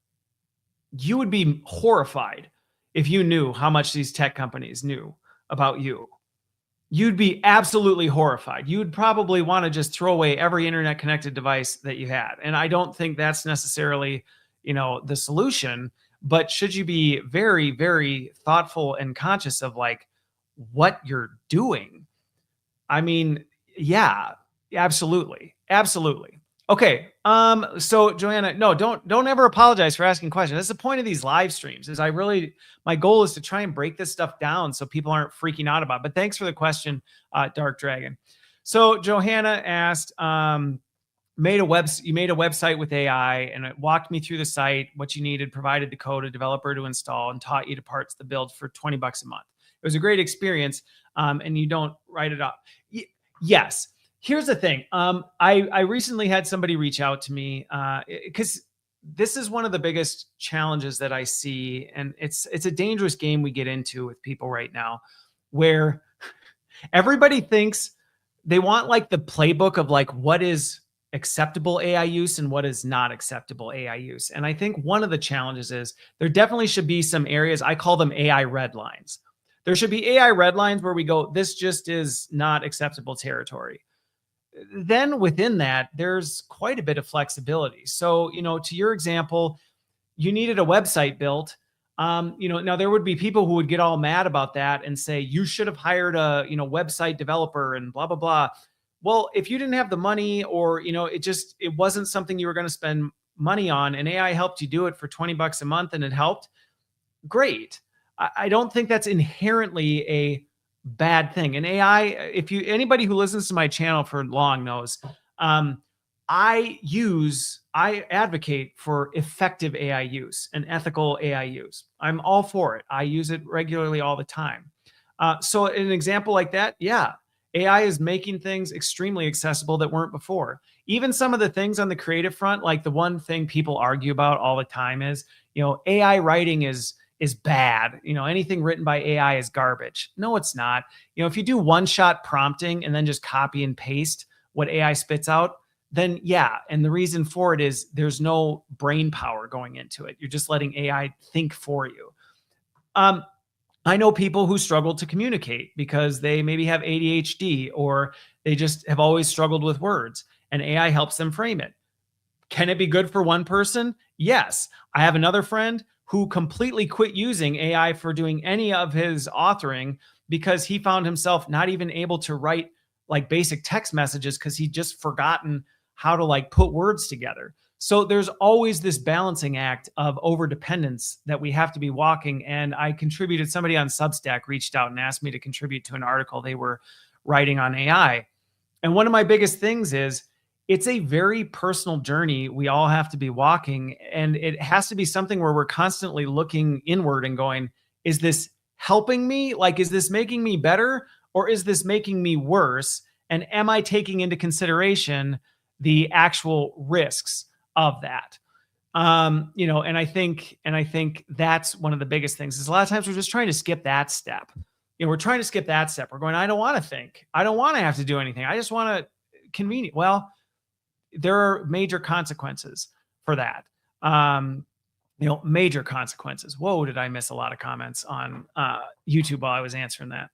You would be horrified if you knew how much these tech companies knew about you. You'd be absolutely horrified. You would probably want to just throw away every internet connected device that you had. And I don't think that's necessarily, the solution, but should you be very, very thoughtful and conscious of like what you're doing? I mean, yeah, absolutely. Absolutely. Okay. So Joanna, no, don't ever apologize for asking questions. That's the point of these live streams. Is my goal is to try and break this stuff down so people aren't freaking out about it. But thanks for the question, Dark Dragon. So Johanna asked, you made a website with AI and it walked me through the site, what you needed, provided the code, a developer to install, and taught you to parts the build for $20 a month. It was a great experience. And you don't write it up. Yes. Here's the thing. I recently had somebody reach out to me because this is one of the biggest challenges that I see, and it's a dangerous game we get into with people right now, where everybody thinks they want like the playbook of like what is acceptable AI use and what is not acceptable AI use. And I think one of the challenges is there definitely should be some areas, I call them AI red lines. There should be AI red lines where we go, this just is not acceptable territory. Then within that, there's quite a bit of flexibility. So, to your example, you needed a website built. Now there would be people who would get all mad about that and say, you should have hired a, website developer and blah, blah, blah. Well, if you didn't have the money or, it wasn't something you were going to spend money on and AI helped you do it for $20 a month and it helped, great. I don't think that's inherently a bad thing. And AI, anybody who listens to my channel for long knows, I advocate for effective AI use and ethical AI use. I'm all for it. I use it regularly all the time. So an example like that, yeah, AI is making things extremely accessible that weren't before. Even some of the things on the creative front, like the one thing people argue about all the time is, AI writing is bad. Anything written by AI is garbage. No, it's not. If you do one-shot prompting and then just copy and paste what AI spits out, then yeah. And the reason for it is there's no brain power going into it. You're just letting AI think for you. I know people who struggle to communicate because they maybe have ADHD or they just have always struggled with words, and AI helps them frame it. Can it be good for one person? Yes. I have another friend who completely quit using AI for doing any of his authoring because he found himself not even able to write like basic text messages because he'd just forgotten how to like put words together. So there's always this balancing act of overdependence that we have to be walking. And I contributed, somebody on Substack reached out and asked me to contribute to an article they were writing on AI. And one of my biggest things is it's a very personal journey we all have to be walking. And it has to be something where we're constantly looking inward and going, is this helping me? Like, is this making me better or is this making me worse? And am I taking into consideration the actual risks of that? And I think that's one of the biggest things is a lot of times we're just trying to skip that step. We're trying to skip that step. We're going, I don't want to think. I don't want to have to do anything. I just want to convenient. Well, there are major consequences for that. Major consequences. Whoa, did I miss a lot of comments on YouTube while I was answering that?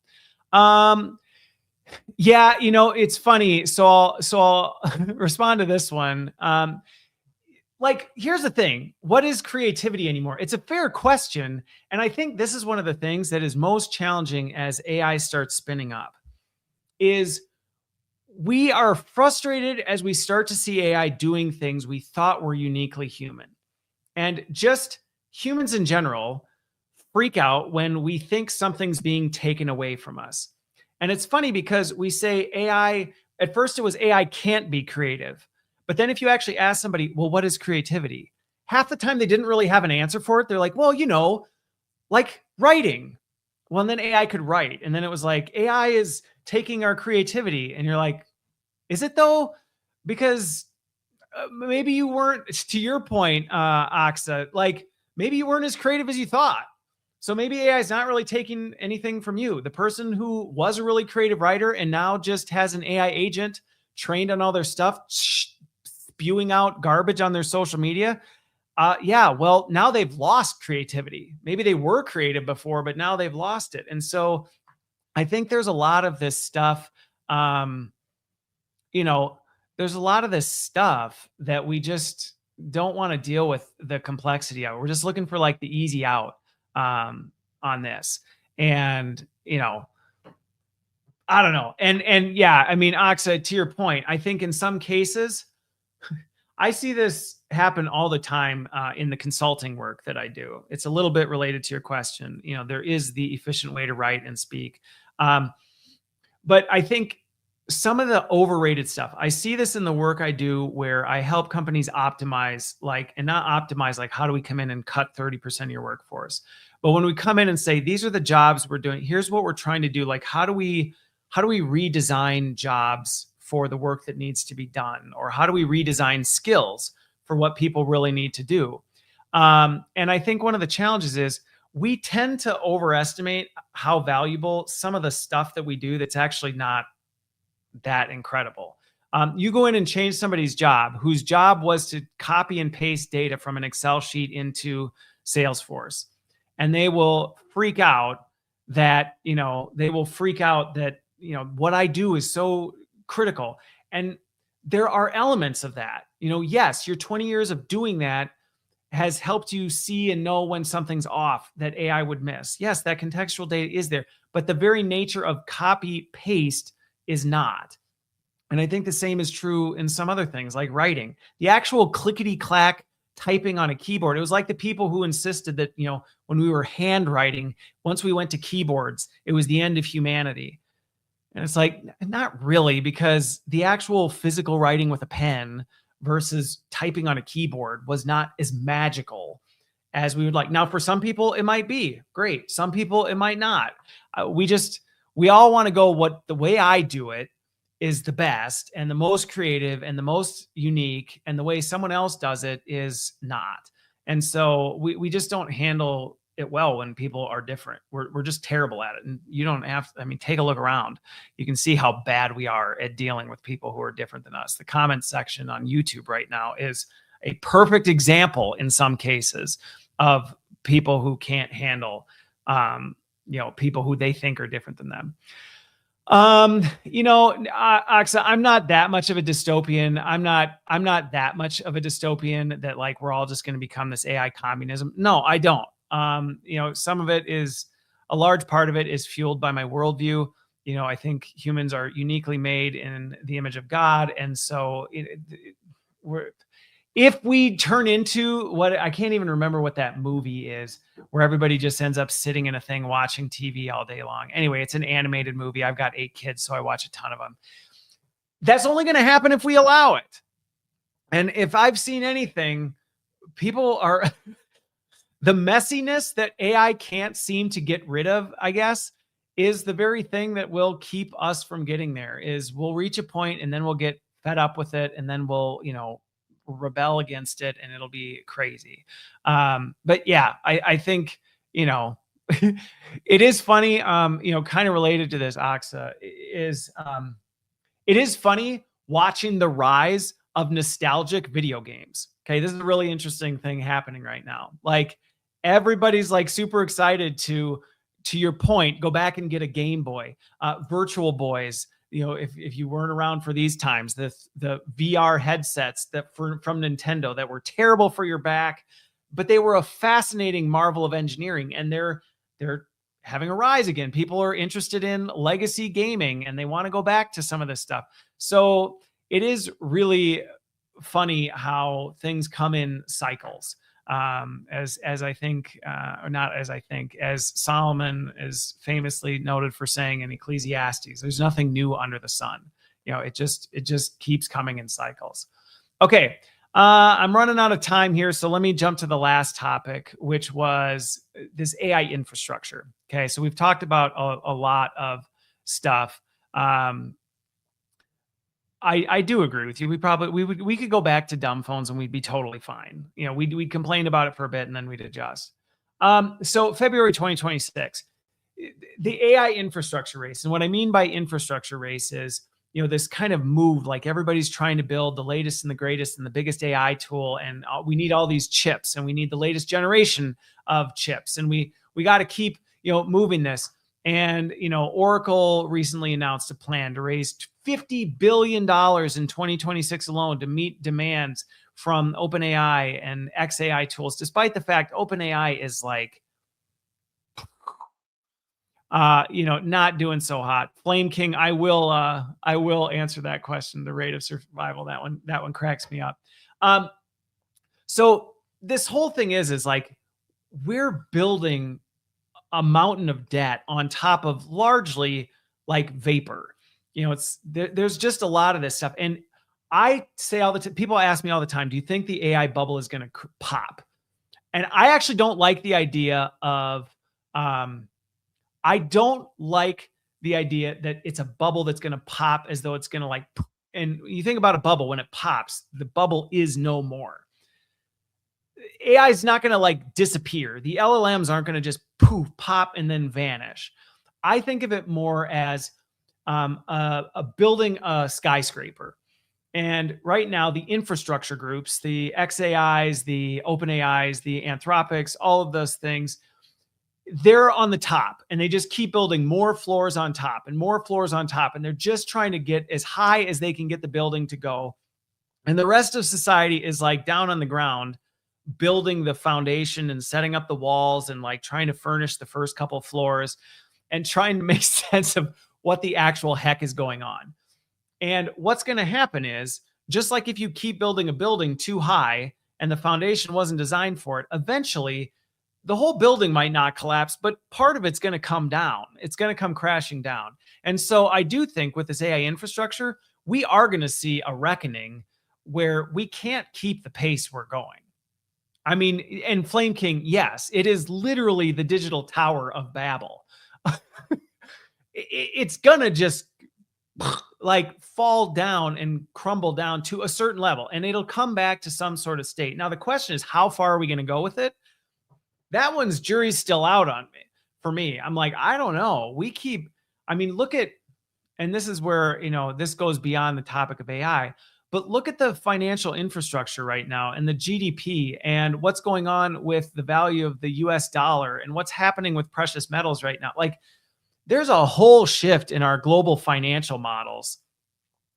Yeah, it's funny. So I'll respond to this one. Here's the thing. What is creativity anymore? It's a fair question. And I think this is one of the things that is most challenging as AI starts spinning up is we are frustrated as we start to see AI doing things we thought were uniquely human. And just humans in general freak out when we think something's being taken away from us. And it's funny because we say AI, at first it was AI can't be creative. But then if you actually ask somebody, well, what is creativity? Half the time they didn't really have an answer for it. They're like, well, like writing. Well, and then AI could write. And then it was like, AI is taking our creativity. And you're like, is it though? Because maybe you weren't, to your point, Aksa, like maybe you weren't as creative as you thought. So maybe AI is not really taking anything from you. The person who was a really creative writer and now just has an AI agent trained on all their stuff, spewing out garbage on their social media. Well, now they've lost creativity. Maybe they were creative before, but now they've lost it. And so I think there's a lot of this stuff, there's a lot of this stuff that we just don't want to deal with the complexity of. We're just looking for like the easy out on this. And, I don't know. And yeah, I mean, Aksa, to your point, I think in some cases, I see this happen all the time in the consulting work that I do. It's a little bit related to your question. There is the efficient way to write and speak. Um, but I think some of the overrated stuff, I see this in the work I do where I help companies optimize, and not optimize, like how do we come in and cut 30% of your workforce? But when we come in and say, these are the jobs we're doing, here's what we're trying to do. Like, how do we redesign jobs for the work that needs to be done? Or how do we redesign skills for what people really need to do? And I think one of the challenges is we tend to overestimate how valuable some of the stuff that we do that's actually not that incredible. You go in and change somebody's job whose job was to copy and paste data from an Excel sheet into Salesforce, and they will freak out that, what I do is so critical. And there are elements of that. Yes, your 20 years of doing that has helped you see and know when something's off that AI would miss. Yes, that contextual data is there, but the very nature of copy paste is not. And I think the same is true in some other things like writing. The actual clickety clack typing on a keyboard. It was like the people who insisted that, when we were handwriting, once we went to keyboards, it was the end of humanity. And it's like, not really, because the actual physical writing with a pen versus typing on a keyboard was not as magical as we would like. Now, for some people, it might be great. Some people, it might not. We all want to go what the way I do it is the best and the most creative and the most unique, and the way someone else does it is not. And so we just don't handle it well when people are different. We're just terrible at it. And you don't have to, take a look around. You can see how bad we are at dealing with people who are different than us. The comment section on YouTube right now is a perfect example in some cases of people who can't handle, people who they think are different than them. Aksa, I'm not that much of a dystopian. I'm not that much of a dystopian that like we're all just going to become this AI communism. No, I don't. Some of it is, a large part of it is fueled by my worldview. I think humans are uniquely made in the image of God. And so if we turn into what, I can't even remember what that movie is, where everybody just ends up sitting in a thing watching TV all day long. Anyway, it's an animated movie. I've got 8 kids, so I watch a ton of them. That's only going to happen if we allow it. And if I've seen anything, people are the messiness that AI can't seem to get rid of, I guess, is the very thing that will keep us from getting there. Is we'll reach a point and then we'll get fed up with it, and then we'll, rebel against it, and it'll be crazy. But yeah, I think, it is funny, kind of related to this, Aksa, is it is funny watching the rise of nostalgic video games. Okay, this is a really interesting thing happening right now. Like, everybody's like super excited to your point, go back and get a Game Boy. Virtual Boys, if you weren't around for these times, the VR headsets that from Nintendo that were terrible for your back, but they were a fascinating marvel of engineering, and they're having a rise again. People are interested in legacy gaming, and they want to go back to some of this stuff. So it is really funny how things come in cycles. As I think, or not as I think, as Solomon is famously noted for saying in Ecclesiastes, there's nothing new under the sun. It just keeps coming in cycles. Okay. I'm running out of time here, so let me jump to the last topic, which was this AI infrastructure. Okay. So we've talked about a lot of stuff. I do agree with you. We could go back to dumb phones and we'd be totally fine. We'd complain about it for a bit and then we'd adjust. So February 2026, the AI infrastructure race. And what I mean by infrastructure race is, this kind of move, like everybody's trying to build the latest and the greatest and the biggest AI tool. And we need all these chips, and we need the latest generation of chips. And we got to keep, moving this. And, Oracle recently announced a plan to raise $50 billion in 2026 alone to meet demands from OpenAI and XAI tools, despite the fact OpenAI is like, not doing so hot. Flame King, I will answer that question. The rate of survival, that one cracks me up. Um, so this whole thing is like we're building a mountain of debt on top of largely like vapor. There's just a lot of this stuff. And I say all the time, people ask me all the time, do you think the AI bubble is going to pop? And I actually don't like the idea of, I don't like the idea that it's a bubble that's going to pop as though it's going to like, and you think about a bubble, when it pops, the bubble is no more. AI is not going to like disappear. The LLMs aren't going to just poof, pop, and then vanish. I think of it more as a building a skyscraper. And right now, the infrastructure groups, the XAIs, the OpenAIs, the Anthropics, all of those things, they're on the top and they just keep building more floors on top and more floors on top. And they're just trying to get as high as they can get the building to go. And the rest of society is like down on the ground, building the foundation and setting up the walls and like trying to furnish the first couple of floors and trying to make sense of what the actual heck is going on. And what's going to happen is, just like if you keep building a building too high and the foundation wasn't designed for it, eventually the whole building might not collapse, but part of it's going to come down. It's going to come crashing down. And so I do think with this AI infrastructure, we are going to see a reckoning where we can't keep the pace we're going. I mean, and Flame King, yes, it is literally the digital tower of Babel. It's going to just like fall down and crumble down to a certain level, and it'll come back to some sort of state. Now, the question is, how far are we going to go with it? That one's jury's still out on me. For me, I'm like, I don't know. Look at, and this is where, this goes beyond the topic of AI, but look at the financial infrastructure right now and the GDP and what's going on with the value of the US dollar and what's happening with precious metals right now. Like, there's a whole shift in our global financial models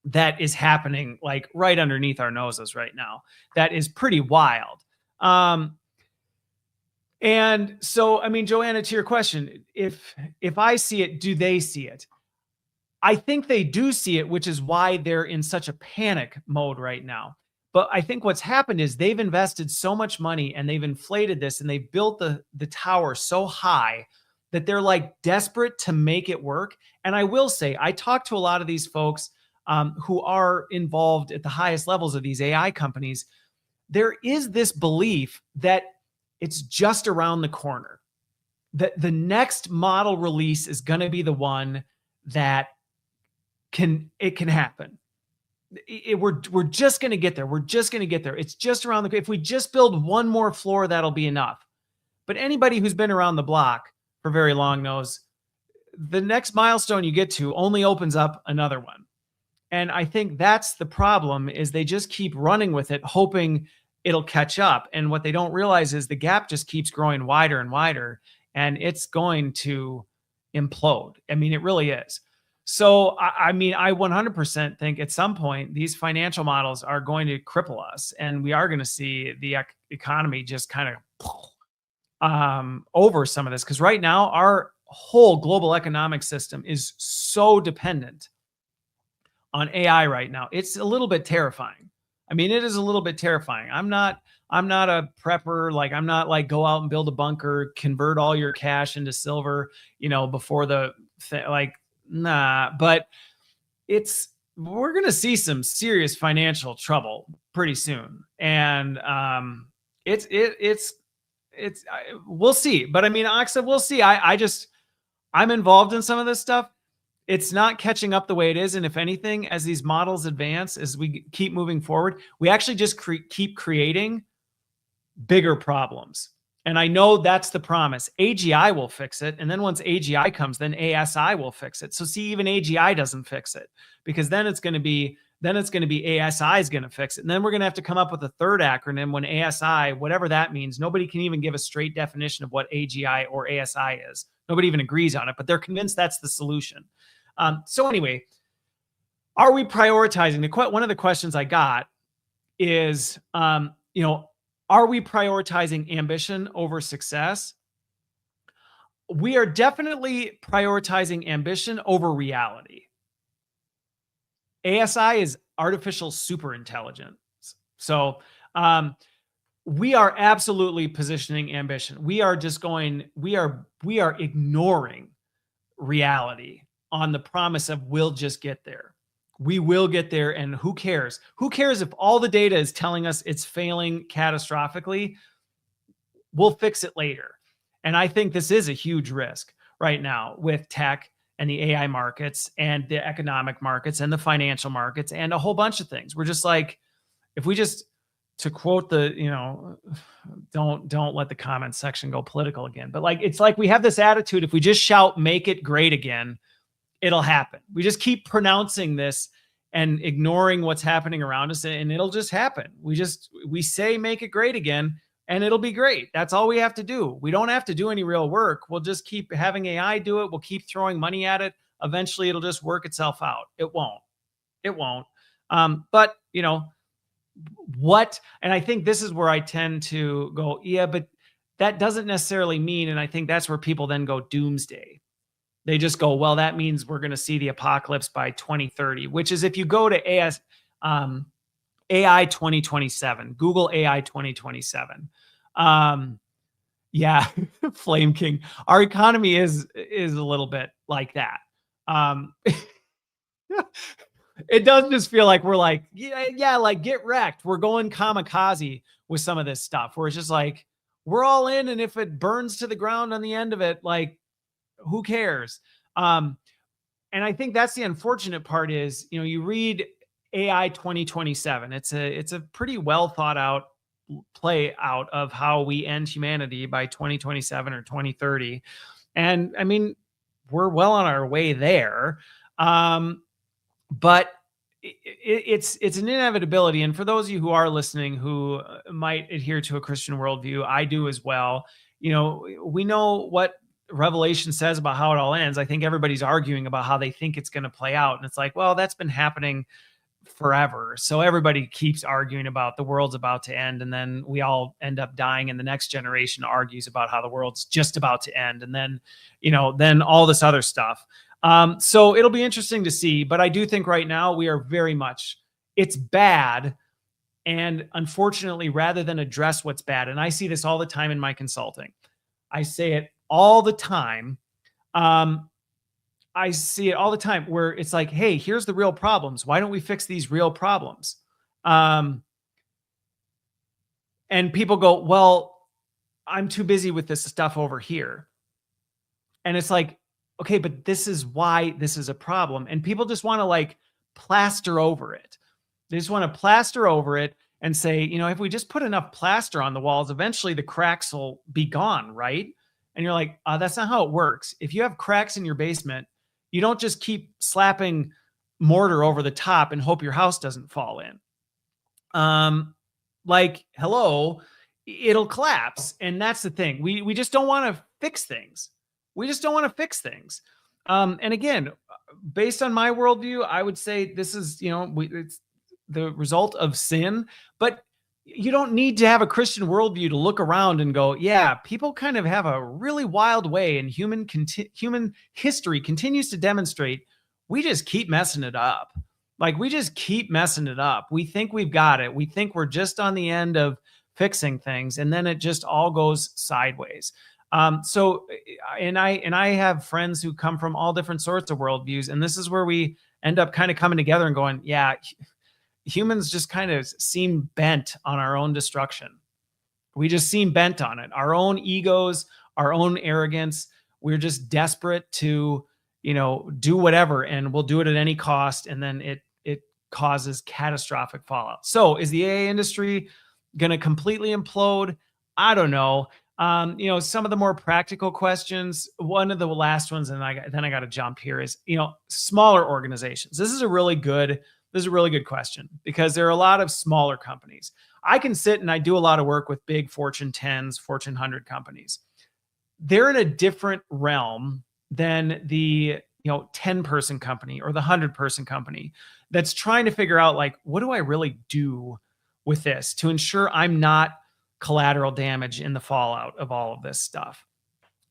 that is happening like right underneath our noses right now. That is pretty wild. And so, Joanna, to your question, if I see it, do they see it? I think they do see it, which is why they're in such a panic mode right now. But I think what's happened is they've invested so much money and they've inflated this and they've built the tower so high that they're like desperate to make it work. And I will say, I talked to a lot of these folks who are involved at the highest levels of these AI companies. There is this belief that it's just around the corner, that the next model release is going to be the one that can happen. We're just going to get there. We're just going to get there. It's just around if we just build one more floor, that'll be enough. But anybody who's been around the block for very long knows the next milestone you get to only opens up another one. And I think that's the problem, is they just keep running with it, hoping it'll catch up. And what they don't realize is the gap just keeps growing wider and wider, and it's going to implode. It really is. So, I 100% think at some point these financial models are going to cripple us, and we are going to see the economy just kind of over some of this, because right now our whole global economic system is so dependent on AI right now. It's a little bit terrifying. It is a little bit terrifying. I'm not a prepper. Like, I'm not like go out and build a bunker, convert all your cash into silver, before nah, but we're going to see some serious financial trouble pretty soon. And we'll see. But Alexa, we'll see. I'm involved in some of this stuff. It's not catching up the way it is. And if anything, as these models advance, as we keep moving forward, we actually just keep creating bigger problems. And I know that's the promise. AGI will fix it. And then once AGI comes, then ASI will fix it. So see, even AGI doesn't fix it, because then it's going to be ASI is going to fix it. And then we're going to have to come up with a third acronym when ASI, whatever that means. Nobody can even give a straight definition of what AGI or ASI is. Nobody even agrees on it, but they're convinced that's the solution. So anyway, are we prioritizing? One of the questions I got is, are we prioritizing ambition over success? We are definitely prioritizing ambition over reality. ASI is artificial superintelligence. So We are absolutely positioning ambition. We are just going, we are ignoring reality on the promise of we'll just get there. We will get there, and who cares? Who cares if all the data is telling us it's failing catastrophically? We'll fix it later. And I think this is a huge risk right now with tech and the AI markets and the economic markets and the financial markets and a whole bunch of things. We're just like, if we just, to quote the, don't let the comments section go political again, but like, it's like we have this attitude, if we just shout, make it great again, it'll happen. We just keep pronouncing this and ignoring what's happening around us, and it'll just happen. We say, make it great again, and it'll be great. That's all we have to do. We don't have to do any real work. We'll just keep having AI do it. We'll keep throwing money at it. Eventually it'll just work itself out. It won't. But what, and I think this is where I tend to go, yeah, but that doesn't necessarily mean, and I think that's where people then go doomsday. They just go, well, that means we're going to see the apocalypse by 2030, which is, if you go to AI 2027, Google AI 2027. Yeah, Flame King. Our economy is a little bit like that. It does just feel like we're like, yeah, like get wrecked. We're going kamikaze with some of this stuff where it's just like, we're all in. And if it burns to the ground on the end of it, like, who cares? And I think that's the unfortunate part is, you read AI 2027. It's a pretty well thought out play out of how we end humanity by 2027 or 2030. And I mean, we're well on our way there. But it's an inevitability. And for those of you who are listening, who might adhere to a Christian worldview, I do as well. We know what Revelation says about how it all ends. I think everybody's arguing about how they think it's going to play out. And it's like, well, that's been happening forever. So everybody keeps arguing about the world's about to end. And then we all end up dying. And the next generation argues about how the world's just about to end. And then, then all this other stuff. So it'll be interesting to see, but I do think right now we are very much, it's bad. And unfortunately, rather than address what's bad, and I see this all the time in my consulting, I say it all the time. I see it all the time where it's like, hey, here's the real problems. Why don't we fix these real problems? And people go, well, I'm too busy with this stuff over here. And it's like, okay, but this is why this is a problem. And people just want to like plaster over it. They just want to plaster over it and say, if we just put enough plaster on the walls, eventually the cracks will be gone, right? And you're like, that's not how it works. If you have cracks in your basement, you don't just keep slapping mortar over the top and hope your house doesn't fall in. Hello, it'll collapse. And that's the thing. We just don't want to fix things. And again, based on my worldview, I would say this is, it's the result of sin, but you don't need to have a Christian worldview to look around and go, yeah, people kind of have a really wild way, and human history continues to demonstrate we just keep messing it up. We think we've got it. We think we're just on the end of fixing things, and then it just all goes sideways. And I have friends who come from all different sorts of worldviews, and this is where we end up kind of coming together and going, yeah, humans just kind of seem bent on our own destruction. We just seem bent on it. Our own egos, our own arrogance. We're just desperate to, do whatever, and we'll do it at any cost. And then it causes catastrophic fallout. So is the AA industry going to completely implode? I don't know. Some of the more practical questions, one of the last ones, and then I got to jump here, is, smaller organizations. This is a really good question, because there are a lot of smaller companies. I can sit and I do a lot of work with big Fortune 10s, Fortune 100 companies. They're in a different realm than the 10-person company or the 100-person company that's trying to figure out, like, what do I really do with this to ensure I'm not collateral damage in the fallout of all of this stuff.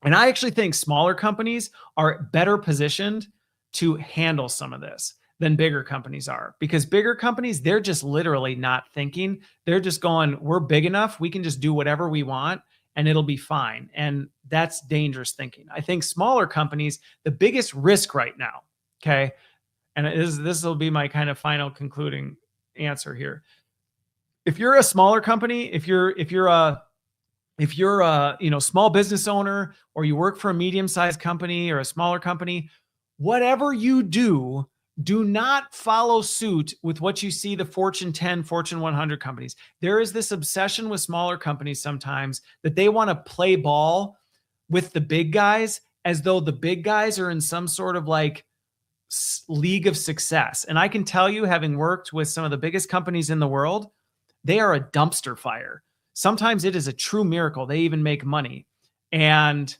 And I actually think smaller companies are better positioned to handle some of this. than bigger companies are, because bigger companies, they're just literally not thinking. They're just going, we're big enough, we can just do whatever we want and it'll be fine. And that's dangerous thinking. I think smaller companies, the biggest risk right now, okay, and this will be my kind of final concluding answer here. If you're a smaller company, if you're a small business owner, or you work for a medium-sized company or a smaller company, whatever you do, do not follow suit with what you see the Fortune 10, Fortune 100 companies. There is this obsession with smaller companies sometimes that they want to play ball with the big guys as though the big guys are in some sort of like league of success. And I can tell you, having worked with some of the biggest companies in the world, they are a dumpster fire. Sometimes it is a true miracle they even make money. And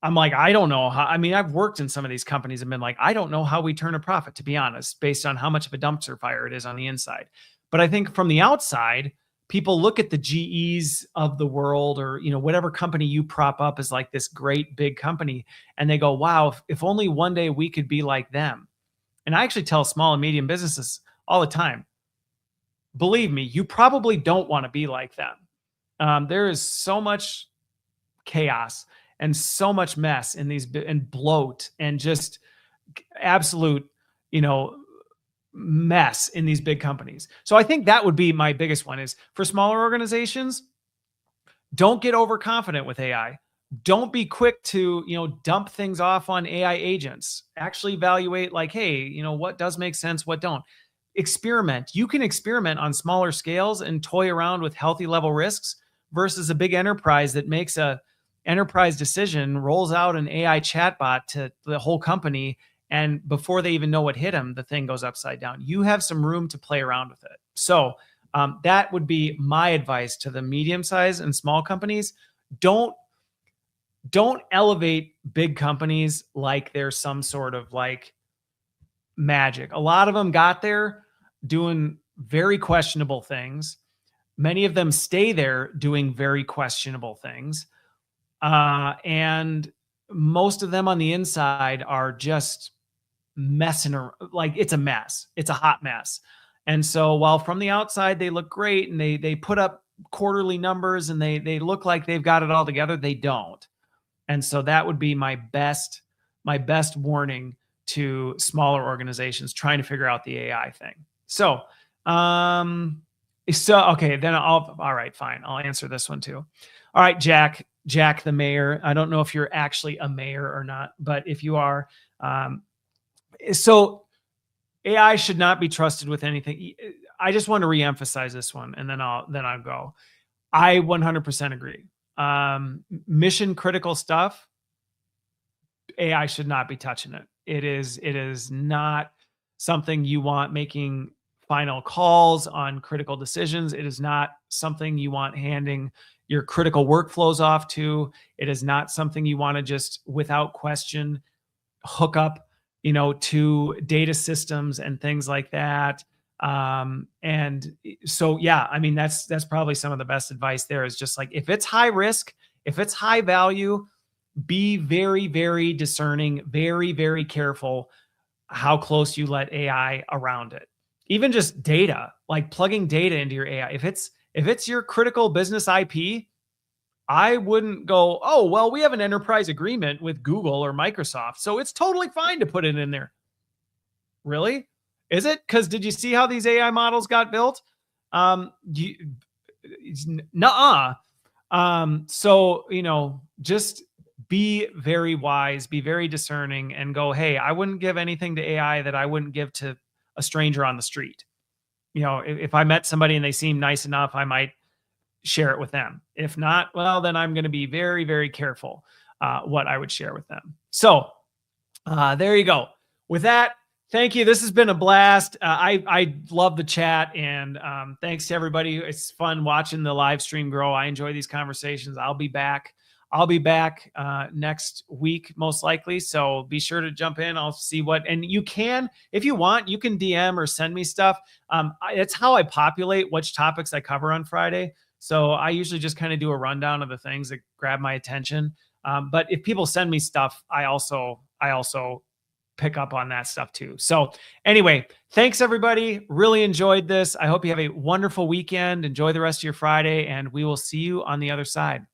I'm like, I don't know how. I mean, I've worked in some of these companies and been like, I don't know how we turn a profit, to be honest, based on how much of a dumpster fire it is on the inside. But I think from the outside, people look at the GEs of the world, or whatever company you prop up as like this great big company, and they go, wow, if only one day we could be like them. And I actually tell small and medium businesses all the time, believe me, you probably don't want to be like them. There is so much chaos and so much mess in these, and bloat, and just absolute, mess in these big companies. So I think that would be my biggest one, is for smaller organizations, don't get overconfident with AI. Don't be quick to, dump things off on AI agents. Actually evaluate like, hey, what does make sense, what don't. Experiment. You can experiment on smaller scales and toy around with healthy level risks, versus a big enterprise that makes a enterprise decision, rolls out an AI chatbot to the whole company, and before they even know what hit them, the thing goes upside down. You have some room to play around with it. So that would be my advice to the medium-sized and small companies. Don't elevate big companies like they're some sort of like magic. A lot of them got there doing very questionable things. Many of them stay there doing very questionable things. And most of them on the inside are just messing around. Like, it's a mess. It's a hot mess. And so while from the outside they look great and they put up quarterly numbers and they look like they've got it all together, they don't. And so that would be my best warning to smaller organizations trying to figure out the AI thing. So, okay, then all right, fine. I'll answer this one too. All right, Jack the mayor. I don't know if you're actually a mayor or not, but if you are, so AI should not be trusted with anything. I just want to reemphasize this one, and then I'll go. I 100% agree. Mission critical stuff, AI should not be touching it. It is not something you want making final calls on critical decisions. It is not something you want handing your critical workflows off to. It is not something you want to just without question hook up, to data systems and things like that. And so, yeah, I mean, that's probably some of the best advice there, is just like, if it's high risk, if it's high value, be very, very discerning, very, very careful how close you let AI around it. Even just data, like plugging data into your AI. If it's your critical business IP, I wouldn't go, oh, well, we have an enterprise agreement with Google or Microsoft, so it's totally fine to put it in there. Really? Is it? Because did you see how these AI models got built? Nuh-uh. So, just be very wise, be very discerning, and go, hey, I wouldn't give anything to AI that I wouldn't give to a stranger on the street. If I met somebody and they seem nice enough, I might share it with them. If not, well, then I'm going to be very, very careful what I would share with them. So there you go. With that, thank you. This has been a blast. I love the chat, and thanks to everybody. It's fun watching the live stream grow. I enjoy these conversations. I'll be back next week, most likely. So be sure to jump in. I'll see and you can, if you want, you can DM or send me stuff. It's how I populate which topics I cover on Friday. So I usually just kind of do a rundown of the things that grab my attention. But if people send me stuff, I also pick up on that stuff too. So anyway, thanks everybody. Really enjoyed this. I hope you have a wonderful weekend. Enjoy the rest of your Friday, and we will see you on the other side.